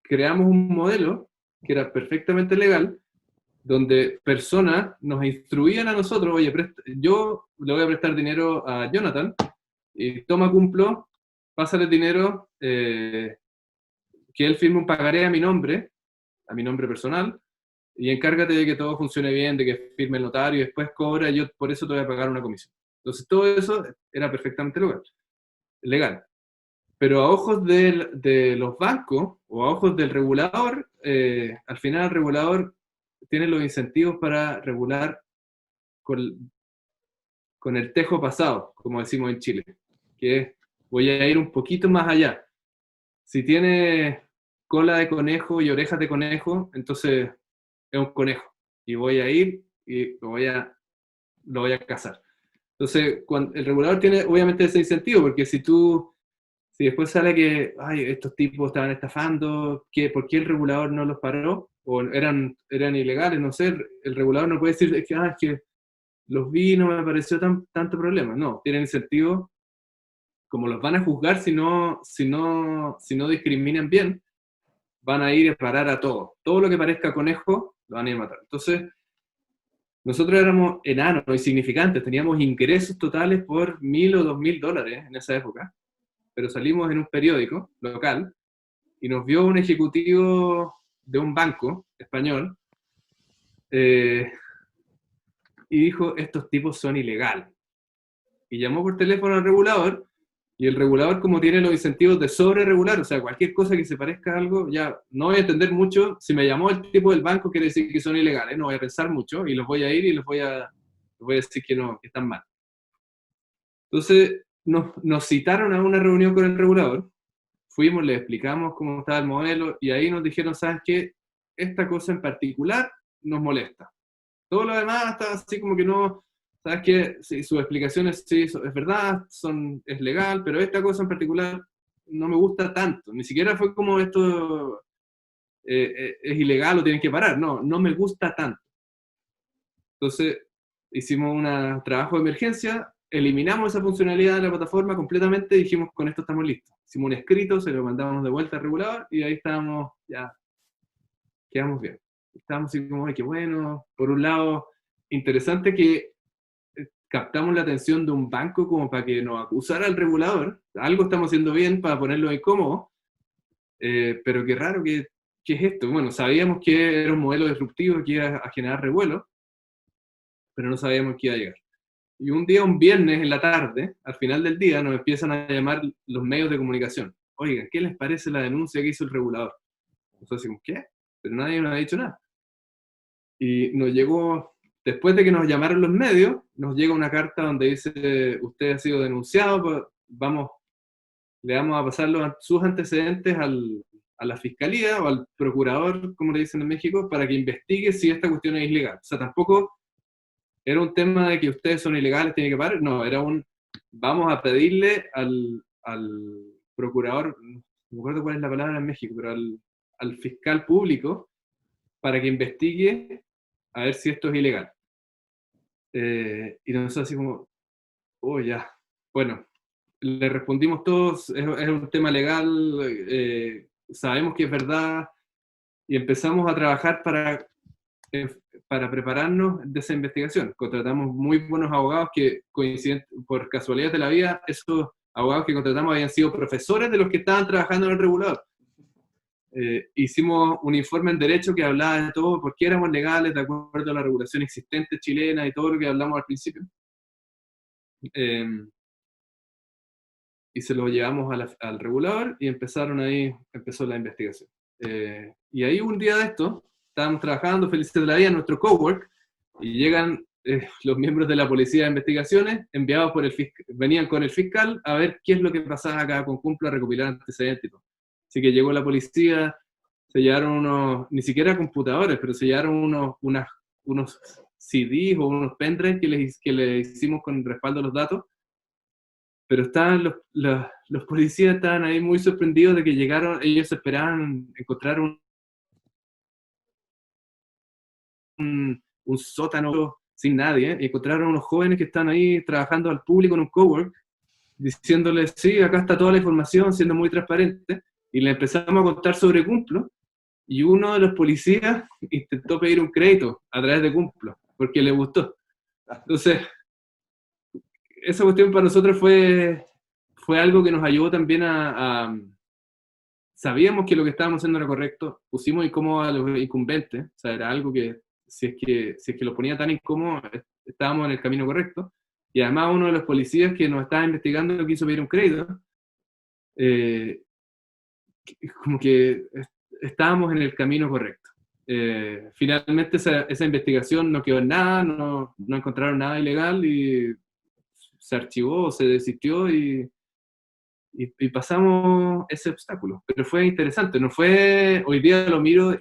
creamos un modelo que era perfectamente legal, donde personas nos instruían a nosotros, oye, yo le voy a prestar dinero a Jonathan, y toma Cumplo, pásale dinero, que él firme un pagaré a mi nombre personal, y encárgate de que todo funcione bien, de que firme el notario, y después cobra, y yo por eso te voy a pagar una comisión. Entonces todo eso era perfectamente legal. Pero a ojos de los bancos, o a ojos del regulador, al final el regulador tiene los incentivos para regular con el tejo pasado, como decimos en Chile, que es, voy a ir un poquito más allá. Si tiene cola de conejo y orejas de conejo, entonces es un conejo. Y voy a ir y lo voy a cazar. Entonces, el regulador tiene obviamente ese incentivo, porque si después sale que ay, estos tipos estaban estafando, ¿por qué el regulador no los paró? O eran ilegales, no sé, el regulador no puede decir es que los vi, no me pareció tanto problema. No, tienen incentivo, como los van a juzgar si no discriminan bien, van a ir a parar a todo. Todo lo que parezca conejo, lo van a ir a matar. Entonces, nosotros éramos enanos, insignificantes, teníamos ingresos totales por $1,000 o $2,000 en esa época, pero salimos en un periódico local y nos vio un ejecutivo de un banco español, y dijo, estos tipos son ilegales. Y llamó por teléfono al regulador, y el regulador, como tiene los incentivos de sobre-regular, o sea, cualquier cosa que se parezca a algo, ya no voy a entender mucho. Si me llamó el tipo del banco, quiere decir que son ilegales, no voy a pensar mucho, y los voy a ir y les voy a decir que no, que están mal. Entonces, nos citaron a una reunión con el regulador, fuimos, le explicamos cómo estaba el modelo, y ahí nos dijeron, ¿sabes qué? Esta cosa en particular nos molesta. Todo lo demás está así como que no, ¿sabes qué? Sí, sus explicaciones sí, es verdad, es legal, pero esta cosa en particular no me gusta tanto. Ni siquiera fue como esto es ilegal o tienen que parar. No me gusta tanto. Entonces, hicimos un trabajo de emergencia, eliminamos esa funcionalidad de la plataforma completamente y dijimos, con esto estamos listos. Hicimos un escrito, se lo mandamos de vuelta al regulador y ahí estábamos, ya quedamos bien. Estábamos así como, ay, qué bueno. Por un lado, interesante que captamos la atención de un banco como para que nos acusara al regulador. Algo estamos haciendo bien para ponerlo incómodo, pero qué raro que es esto. Bueno, sabíamos que era un modelo disruptivo que iba a generar revuelo, pero no sabíamos que iba a llegar. Y un día, un viernes en la tarde, al final del día, nos empiezan a llamar los medios de comunicación. Oigan, ¿qué les parece la denuncia que hizo el regulador? Nosotros decimos, ¿qué? Pero nadie nos ha dicho nada. Y nos llegó, después de que nos llamaron los medios, nos llega una carta donde dice, usted ha sido denunciado, le vamos a pasar sus antecedentes a la fiscalía o al procurador, como le dicen en México, para que investigue si esta cuestión es ilegal. O sea, tampoco era un tema de que ustedes son ilegales, tienen que parar. No, era vamos a pedirle al procurador, no me acuerdo cuál es la palabra en México, pero al fiscal público, para que investigue a ver si esto es ilegal. Y nosotros así como, oh, ya. Bueno, le respondimos todos, es un tema legal, sabemos que es verdad, y empezamos a trabajar para prepararnos de esa investigación. Contratamos muy buenos abogados que, por casualidad de la vida, esos abogados que contratamos habían sido profesores de los que estaban trabajando en el regulador. Hicimos un informe en derecho que hablaba de todo, por qué éramos legales de acuerdo a la regulación existente chilena y todo lo que hablamos al principio. Y se lo llevamos al regulador y empezó la investigación. Y ahí un día de esto, estábamos trabajando felices de la vida en nuestro cowork y llegan los miembros de la policía de investigaciones enviados por venían con el fiscal a ver qué es lo que pasaba acá con Cumplo, a recopilar antecedentes. Así que llegó la policía, se llevaron ni siquiera computadores, pero se llevaron unos CDs o unos pendrives que le hicimos con respaldo a los datos. Pero los policías estaban ahí muy sorprendidos de que llegaron, ellos esperaban encontrar un sótano sin nadie, y encontraron unos jóvenes que están ahí trabajando al público en un cowork, diciéndoles, sí, acá está toda la información, siendo muy transparente, y le empezamos a contar sobre Cumplo, y uno de los policías intentó pedir un crédito a través de Cumplo, porque le gustó. Entonces, esa cuestión para nosotros fue algo que nos ayudó también sabíamos que lo que estábamos haciendo era correcto, pusimos incómodo a los incumbentes, o sea, era algo que si es que lo ponía tan incómodo, estábamos en el camino correcto, y además uno de los policías que nos estaba investigando quiso pedir un crédito, como que estábamos en el camino correcto. Finalmente esa investigación no quedó en nada, no encontraron nada ilegal y se archivó, se desistió y pasamos ese obstáculo. Pero fue interesante, hoy día lo miro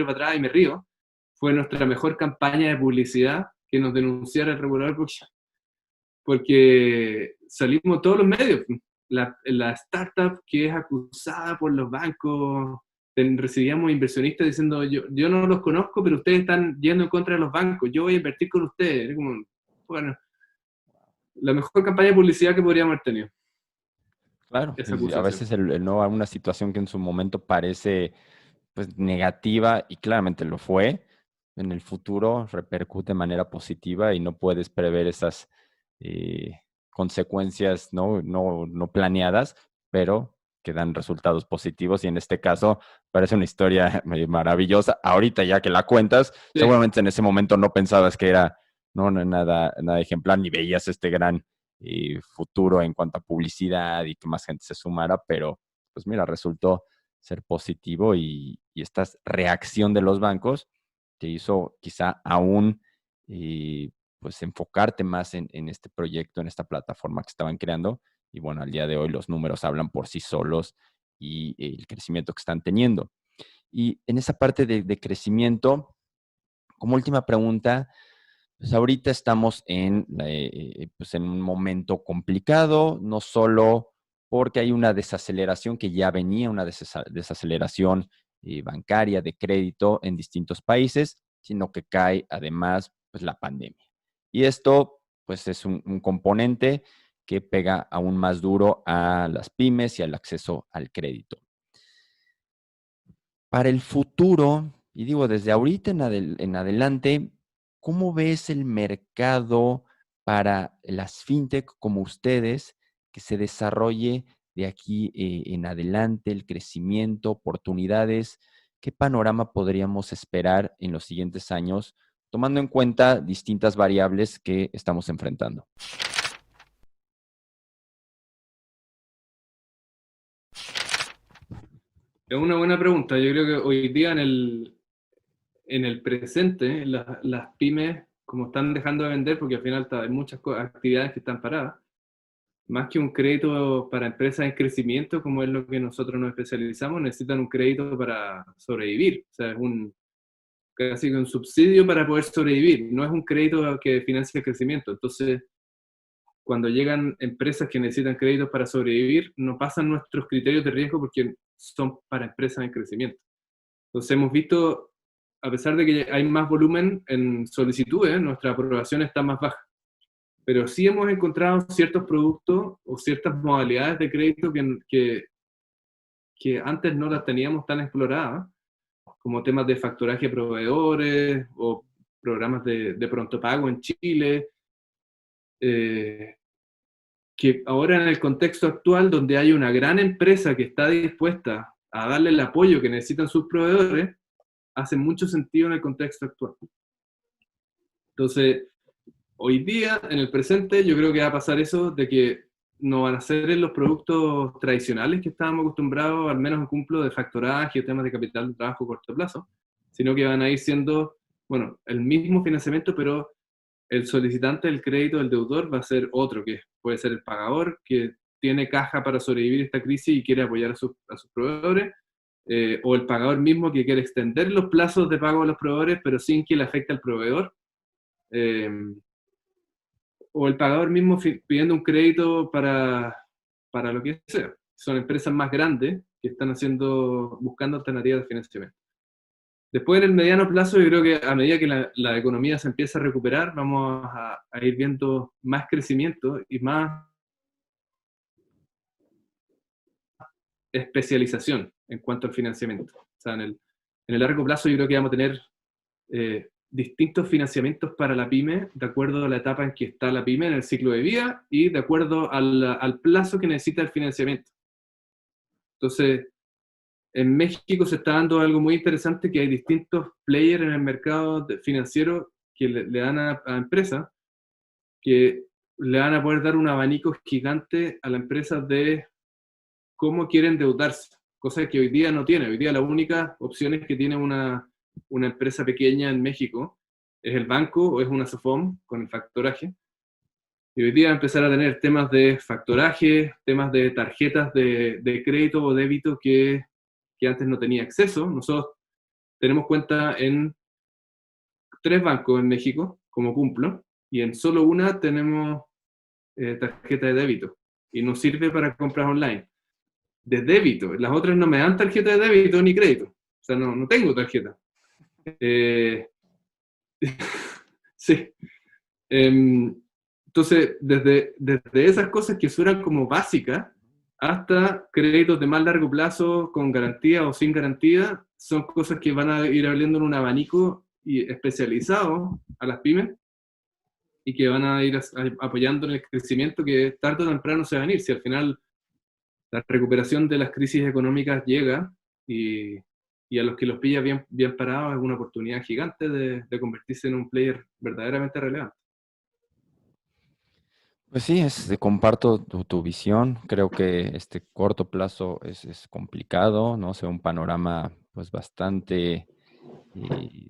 para atrás y me río, fue nuestra mejor campaña de publicidad que nos denunciara el regulador porque salimos todos los medios. La startup que es acusada por los bancos, recibíamos inversionistas diciendo, yo no los conozco, pero ustedes están yendo en contra de los bancos, yo voy a invertir con ustedes. Era como, bueno, la mejor campaña de publicidad que podríamos haber tenido. Claro, y a veces una situación que en su momento parece pues negativa y claramente lo fue, en el futuro repercute de manera positiva y no puedes prever esas consecuencias no planeadas, pero que dan resultados positivos y en este caso parece una historia maravillosa. Ahorita ya que la cuentas, Sí. seguramente en ese momento no pensabas que era nada ejemplar, ni veías este gran futuro en cuanto a publicidad y que más gente se sumara, pero pues mira, resultó ser positivo y esta reacción de los bancos te hizo quizá aún pues enfocarte más en este proyecto, en esta plataforma que estaban creando. Y bueno, al día de hoy los números hablan por sí solos y el crecimiento que están teniendo. Y en esa parte de crecimiento, como última pregunta, pues ahorita estamos pues en un momento complicado, no solo porque hay una desaceleración que ya venía, una desaceleración bancaria de crédito en distintos países, sino que cae además pues, la pandemia. Y esto pues es un componente que pega aún más duro a las pymes y al acceso al crédito. Para el futuro, y digo desde ahorita en adelante, ¿cómo ves el mercado para las fintech como ustedes que se desarrolle de aquí en adelante, el crecimiento, oportunidades? ¿Qué panorama podríamos esperar en los siguientes años, tomando en cuenta distintas variables que estamos enfrentando? Es una buena pregunta. Yo creo que hoy día en el presente, las pymes, como están dejando de vender, porque al final hay muchas actividades que están paradas, más que un crédito para empresas en crecimiento, como es lo que nosotros nos especializamos, necesitan un crédito para sobrevivir. O sea, es casi que un subsidio para poder sobrevivir. No es un crédito que financie el crecimiento. Entonces, cuando llegan empresas que necesitan créditos para sobrevivir, no pasan nuestros criterios de riesgo porque son para empresas en crecimiento. Entonces hemos visto, a pesar de que hay más volumen en solicitudes, nuestra aprobación está más baja. Pero sí hemos encontrado ciertos productos o ciertas modalidades de crédito que antes no las teníamos tan exploradas, como temas de facturaje a proveedores o programas de pronto pago en Chile, eh, que ahora en el contexto actual, donde hay una gran empresa que está dispuesta a darle el apoyo que necesitan sus proveedores, hace mucho sentido en el contexto actual. Entonces, hoy día, en el presente, yo creo que va a pasar eso de que no van a ser en los productos tradicionales que estábamos acostumbrados, al menos en cumplo de factoraje, temas de capital de trabajo a corto plazo, sino que van a ir siendo, bueno, el mismo financiamiento, pero el solicitante del crédito, el deudor, va a ser otro, que puede ser el pagador, que tiene caja para sobrevivir esta crisis y quiere apoyar a sus proveedores, o el pagador mismo que quiere extender los plazos de pago a los proveedores, pero sin que le afecte al proveedor, eh, o el pagador mismo pidiendo un crédito para lo que sea. Son empresas más grandes que están buscando alternativas de financiamiento. Después, en el mediano plazo, yo creo que a medida que la economía se empieza a recuperar, vamos a ir viendo más crecimiento y más especialización en cuanto al financiamiento. O sea, en el largo plazo yo creo que vamos a tener distintos financiamientos para la pyme, de acuerdo a la etapa en que está la pyme en el ciclo de vida y de acuerdo al plazo que necesita el financiamiento. Entonces, en México se está dando algo muy interesante, que hay distintos players en el mercado financiero que le dan a empresas, que le van a poder dar un abanico gigante a la empresa de cómo quieren endeudarse, cosa que hoy día no tiene. Hoy día la única opción es que tiene una empresa pequeña en México, es el banco o es una SOFOM con el factoraje. Y hoy día empezar a tener temas de factoraje, temas de tarjetas de crédito o débito que antes no tenía acceso. Nosotros tenemos cuenta en 3 bancos en México, como cumplo, y en solo una tenemos tarjeta de débito. Y nos sirve para compras online. De débito. Las otras no me dan tarjeta de débito ni crédito. O sea, no tengo tarjeta. Sí. Entonces, desde esas cosas que suenan como básicas hasta créditos de más largo plazo con garantía o sin garantía, son cosas que van a ir abriendo en un abanico especializado a las pymes y que van a ir apoyando en el crecimiento que tarde o temprano se va a venir. Si al final la recuperación de las crisis económicas llega y a los que los pilla bien, bien parados es una oportunidad gigante de convertirse en un player verdaderamente relevante. Pues sí, comparto tu visión. Creo que este corto plazo es complicado, ¿no? Se ve un panorama pues bastante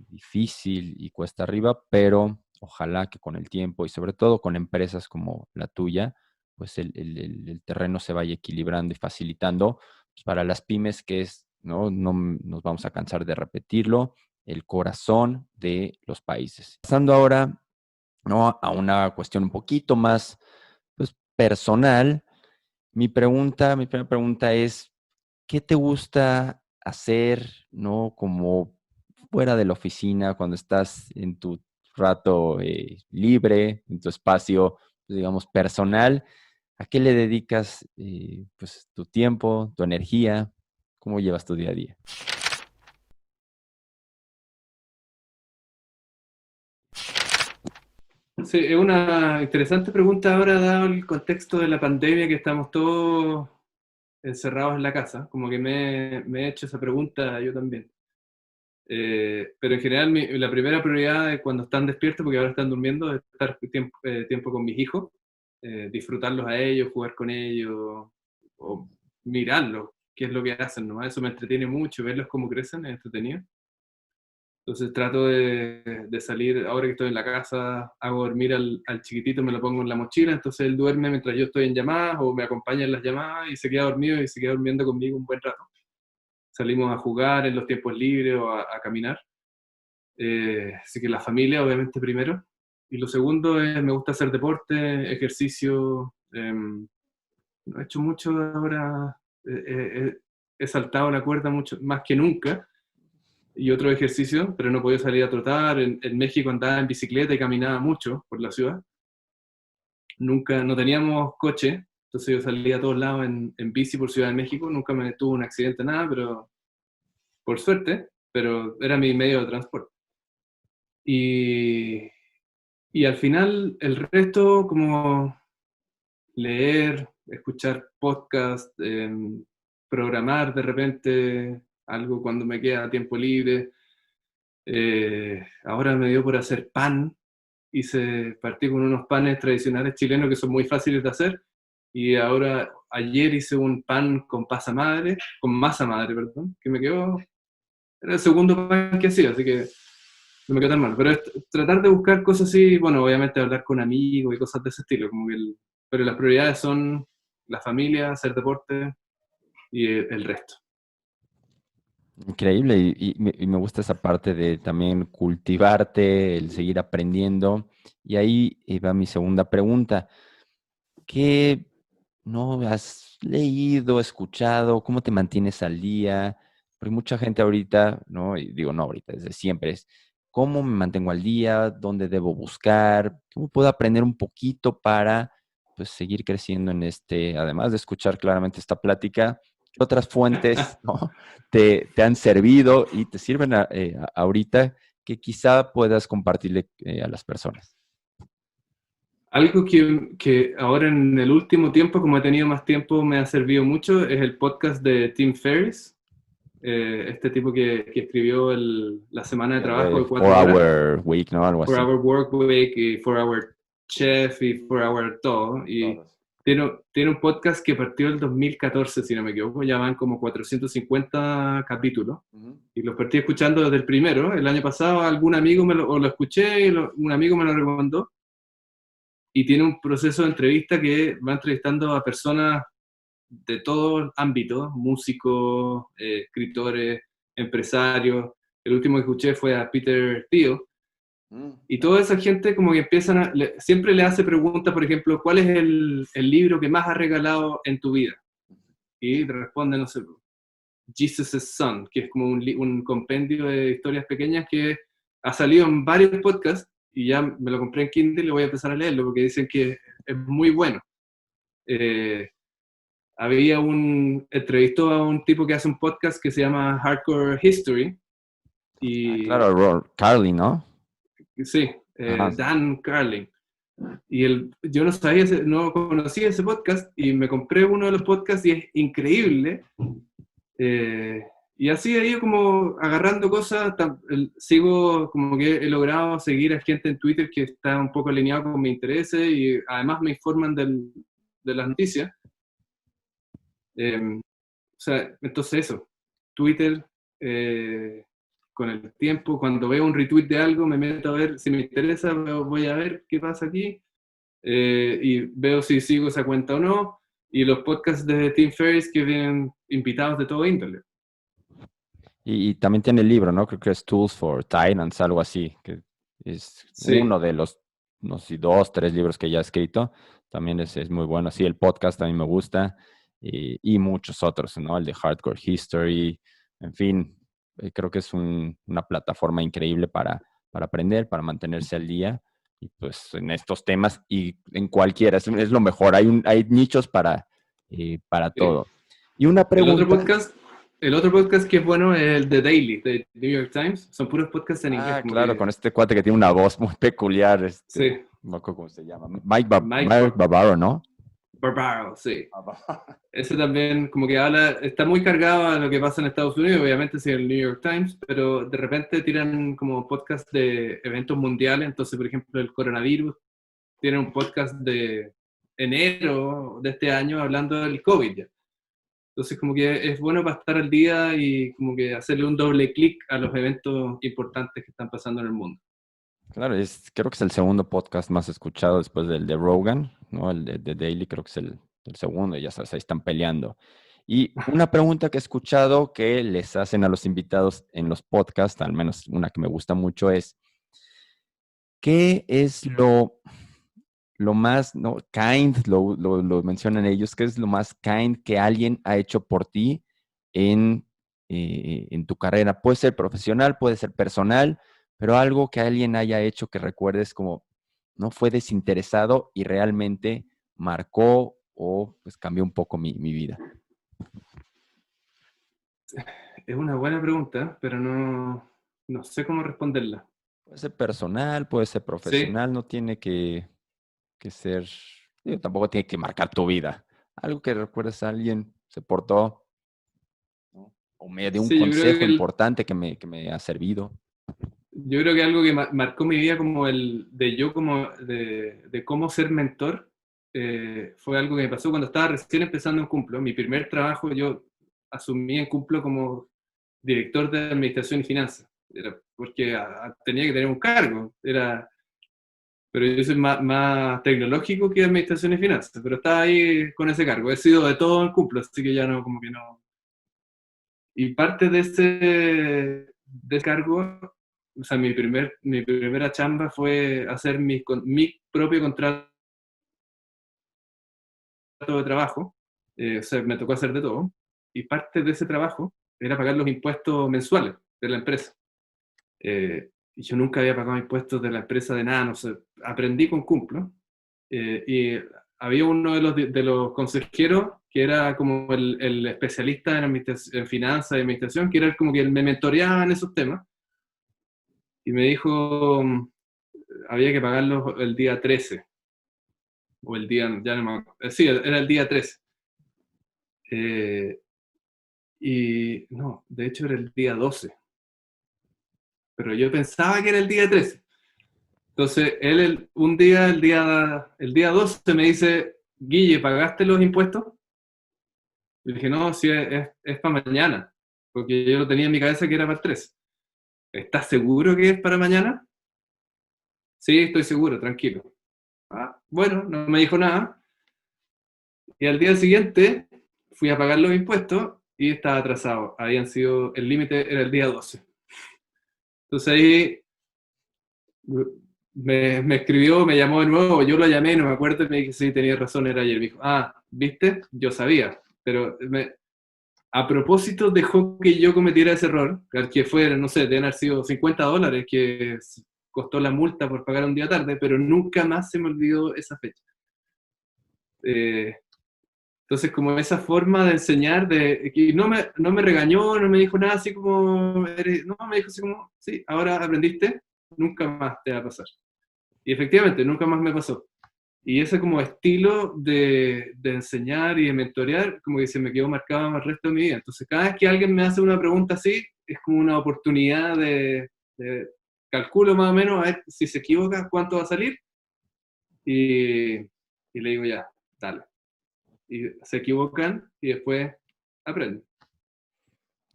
difícil y cuesta arriba, pero ojalá que con el tiempo y sobre todo con empresas como la tuya, pues el terreno se vaya equilibrando y facilitando pues, para las pymes, que es, ¿no? No nos vamos a cansar de repetirlo, el corazón de los países. Pasando ahora, ¿no? A una cuestión un poquito más pues, personal, mi primera pregunta es, ¿qué te gusta hacer, no? Como fuera de la oficina, cuando estás en tu rato libre, en tu espacio, pues, digamos, personal, ¿a qué le dedicas pues, tu tiempo, tu energía? ¿Cómo llevas tu día a día? Sí, es una interesante pregunta ahora, dado el contexto de la pandemia, que estamos todos encerrados en la casa. Como que me he hecho esa pregunta yo también. Pero en general, la primera prioridad es cuando están despiertos, porque ahora están durmiendo, es estar tiempo con mis hijos, disfrutarlos a ellos, jugar con ellos, o mirarlos, qué es lo que hacen, ¿no? Eso me entretiene mucho, verlos cómo crecen, es entretenido. Entonces trato de salir, ahora que estoy en la casa, hago dormir al chiquitito, me lo pongo en la mochila, entonces él duerme mientras yo estoy en llamadas o me acompaña en las llamadas y se queda dormido y se queda durmiendo conmigo un buen rato. Salimos a jugar en los tiempos libres o a caminar. Así que la familia, obviamente, primero. Y lo segundo es, me gusta hacer deporte, ejercicio. No he hecho mucho ahora, he saltado la cuerda mucho, más que nunca, y otro ejercicio, pero no podía salir a trotar. En México andaba en bicicleta y caminaba mucho por la ciudad. Nunca, no teníamos coche, entonces yo salía a todos lados en bici por Ciudad de México. Nunca me tuve un accidente, nada, pero por suerte, pero era mi medio de transporte. Y, y al final el resto, como leer, escuchar podcast, programar de repente algo cuando me queda tiempo libre. Ahora me dio por hacer pan. Partí con unos panes tradicionales chilenos que son muy fáciles de hacer. Y ahora, ayer hice un pan con masa madre, perdón, que me quedó, era el segundo pan que hacía, así que no me quedó tan mal. Pero es tratar de buscar cosas así, bueno, obviamente hablar con amigos y cosas de ese estilo, pero las prioridades son la familia, hacer deporte y el resto. Increíble, y me gusta esa parte de también cultivarte, el seguir aprendiendo. Y ahí va mi segunda pregunta. ¿Qué no has leído, escuchado? ¿Cómo te mantienes al día? Porque mucha gente ahorita, ¿no? Y digo, no ahorita, desde siempre es, ¿cómo me mantengo al día? ¿Dónde debo buscar? ¿Cómo puedo aprender un poquito para, pues, seguir creciendo en además de escuchar claramente esta plática, qué otras fuentes, ¿no? te han servido y te sirven ahorita que quizá puedas compartirle a las personas? Algo que ahora en el último tiempo, como he tenido más tiempo, me ha servido mucho es el podcast de Tim Ferriss, este tipo que escribió la semana de trabajo de 4 horas, Hour Week, ¿no? Algo 4 así. Hour Work Week y 4 Hour Chef y 4 Hour todo. Y Todos. tiene un podcast que partió el 2014, si no me equivoco, ya van como 450 capítulos. Ujú. Y los partí escuchando desde el primero. El año pasado algún amigo o lo escuché y un amigo me lo recomendó. Y tiene un proceso de entrevista que va entrevistando a personas de todo ámbito, músicos, escritores, empresarios. El último que escuché fue a Peter Thiel. Y toda esa gente como que siempre le hace preguntas, por ejemplo, ¿cuál es el libro que más has regalado en tu vida? Y responde, no sé, Jesus' Son, que es como un compendio de historias pequeñas que ha salido en varios podcasts y ya me lo compré en Kindle y voy a empezar a leerlo porque dicen que es muy bueno. Eh, entrevistó a un tipo que hace un podcast que se llama Hardcore History Ah, y claro, Carly, ¿no? sí, Ajá. Dan Carlin. Yo no sabía, no conocía ese podcast y me compré uno de los podcasts y es increíble. Y así he ido como agarrando cosas, sigo como que he logrado seguir a gente en Twitter que está un poco alineado con mis intereses y además me informan de las noticias. O sea, entonces eso, Twitter, con el tiempo, cuando veo un retweet de algo, me meto a ver si me interesa, voy a ver qué pasa aquí, y veo si sigo esa cuenta o no, y los podcasts de Tim Ferriss que vienen invitados de todo índole. Y también tiene el libro, ¿no? Creo que es Tools for Titans, algo así, que es Sí, uno de los, no sé, 2, 3 libros que ya ha escrito. También es muy bueno. Sí, el podcast también me gusta. Y muchos otros, ¿no? El de Hardcore History. En fin, creo que es una plataforma increíble para aprender, para mantenerse al día. Y pues en estos temas y en cualquiera, es lo mejor. Hay nichos para sí. todo. Y una El otro pregunta. podcast, el otro podcast que es bueno es el The Daily, de New York Times. Son puros podcasts en inglés, Ah, como claro, que, con este cuate que tiene una voz muy peculiar, sí, no me acuerdo cómo se llama. Mike Mike Barbaro, ¿no? Barbaro, sí. Barbaro. Ese también como que habla, está muy cargado a lo que pasa en Estados Unidos, obviamente sí, el New York Times, pero de repente tiran como podcast de eventos mundiales, entonces por ejemplo el coronavirus, tiene un podcast de enero de este año hablando del COVID ya. Entonces como que es bueno para estar al día y como que hacerle un doble clic a los eventos importantes que están pasando en el mundo. Claro, creo que es el segundo podcast más escuchado después del de Rogan, ¿no? El de Daily, creo que es el segundo, y ya sabes, ahí están peleando. Y una pregunta que he escuchado que les hacen a los invitados en los podcasts, al menos una que me gusta mucho, es, ¿qué es lo más, no, kind, lo mencionan ellos, qué es lo más kind que alguien ha hecho por ti en tu carrera? Puede ser profesional, puede ser personal, pero algo que alguien haya hecho que recuerdes como no fue desinteresado y realmente marcó o pues cambió un poco mi vida. Es una buena pregunta, pero no sé cómo responderla. Puede ser personal, puede ser Sí, profesional, no tiene que ser, digo, tampoco tiene que marcar tu vida. Algo que recuerdes a alguien, se portó, ¿no? O me dio un sí, consejo importante que me ha servido. yo creo que algo que marcó mi vida como el de yo como de cómo ser mentor, fue algo que me pasó cuando estaba recién empezando en Cumplo. Mi primer trabajo yo asumí en Cumplo como director de administración y finanzas. Porque tenía que tener un cargo, pero yo soy más tecnológico que administración y finanzas, pero estaba ahí con ese cargo. He sido de todo en Cumplo, así que ya no, como que no. Y parte de ese cargo, o sea, mi primera chamba fue hacer mi propio contrato de trabajo. O sea, me tocó hacer de todo. Y parte de ese trabajo era pagar los impuestos mensuales de la empresa. Y yo nunca había pagado impuestos de la empresa de nada, no sé. Aprendí con Cumplo. Y había uno de los consejeros que era como el especialista en finanzas y administración, que era como que él me mentoreaba en esos temas. Y me dijo, había que pagarlo el día 13 o el día, ya no me acuerdo. Sí, era el día 13. Eh, y no, de hecho era el día 12, pero yo pensaba que era el día 13. Entonces, él un día, el día 12 me dice, Guille, ¿pagaste los impuestos? Y dije, no, sí, es para mañana, porque yo lo tenía en mi cabeza que era para el 13. ¿Estás seguro que es para mañana? Sí, estoy seguro, tranquilo. Ah, bueno, no me dijo nada. Y al día siguiente fui a pagar los impuestos y estaba atrasado. El límite era el día 12. Entonces ahí me escribió, me llamó de nuevo, yo lo llamé, no me acuerdo, y me dije, sí, tenía razón, era ayer. Me dijo, ¿viste? Yo sabía, pero a propósito dejó que yo cometiera ese error, que fue, no sé, deben haber sido $50 que costó la multa por pagar un día tarde, pero nunca más se me olvidó esa fecha. Eh, Entonces, como esa forma de enseñar, que no me regañó, no me dijo nada así como, no, me dijo así como, sí, ahora aprendiste, nunca más te va a pasar. Y efectivamente, nunca más me pasó. Y ese como estilo de enseñar y de mentorear, como que se me quedó marcado el resto de mi vida. Entonces, cada vez que alguien me hace una pregunta así, es como una oportunidad de calculo más o menos, a ver si se equivoca, cuánto va a salir, y le digo ya, dale. Y se equivocan y después aprenden.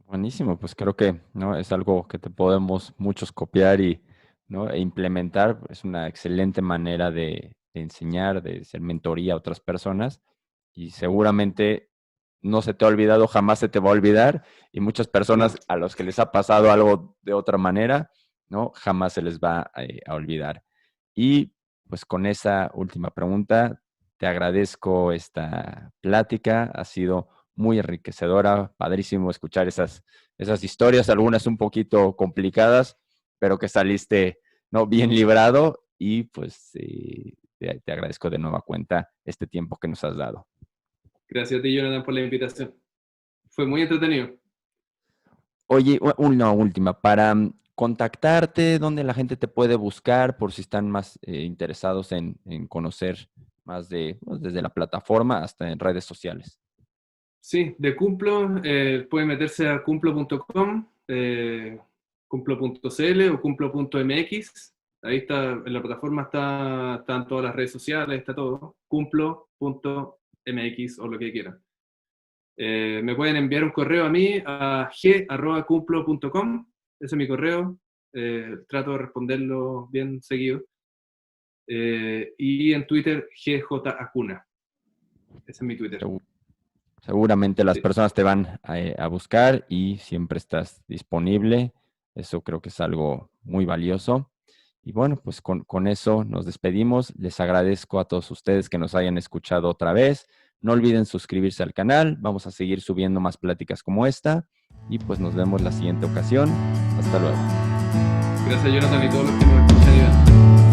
Buenísimo, pues creo que, ¿no? Es algo que te podemos muchos copiar y, ¿no? e implementar. Es una excelente manera de enseñar, de ser mentoría a otras personas y seguramente no se te ha olvidado, jamás se te va a olvidar y muchas No, personas a los que les ha pasado algo de otra manera, ¿no? Jamás se les va a olvidar. Y pues con esa última pregunta, te agradezco esta plática, ha sido muy enriquecedora, padrísimo escuchar esas historias, algunas un poquito complicadas, pero que saliste, ¿no? bien librado y pues te agradezco de nueva cuenta este tiempo que nos has dado. gracias a ti, Jonathan, por la invitación. Fue muy entretenido. Oye, una última, para contactarte, ¿dónde la gente te puede buscar por si están más interesados en conocer más pues, desde la plataforma hasta en redes sociales? Sí, de Cumplo, puede meterse a cumplo.com, cumplo.cl o cumplo.mx. Ahí está, en la plataforma están todas las redes sociales, está todo. Cumplo.mx o lo que quieran. Me pueden enviar un correo a mí a g@cumplo.com. Ese es mi correo. Trato de responderlo bien seguido. Y en Twitter, GJAcuna. Ese es mi Twitter. Seguramente las Sí. personas te van a buscar y siempre estás disponible. Eso creo que es algo muy valioso. Y bueno, pues con eso nos despedimos. Les agradezco a todos ustedes que nos hayan escuchado otra vez. No olviden suscribirse al canal. Vamos a seguir subiendo más pláticas como esta. Y pues nos vemos la siguiente ocasión. Hasta luego. Gracias, Jonathan, y todos los que nos escuchan y ven.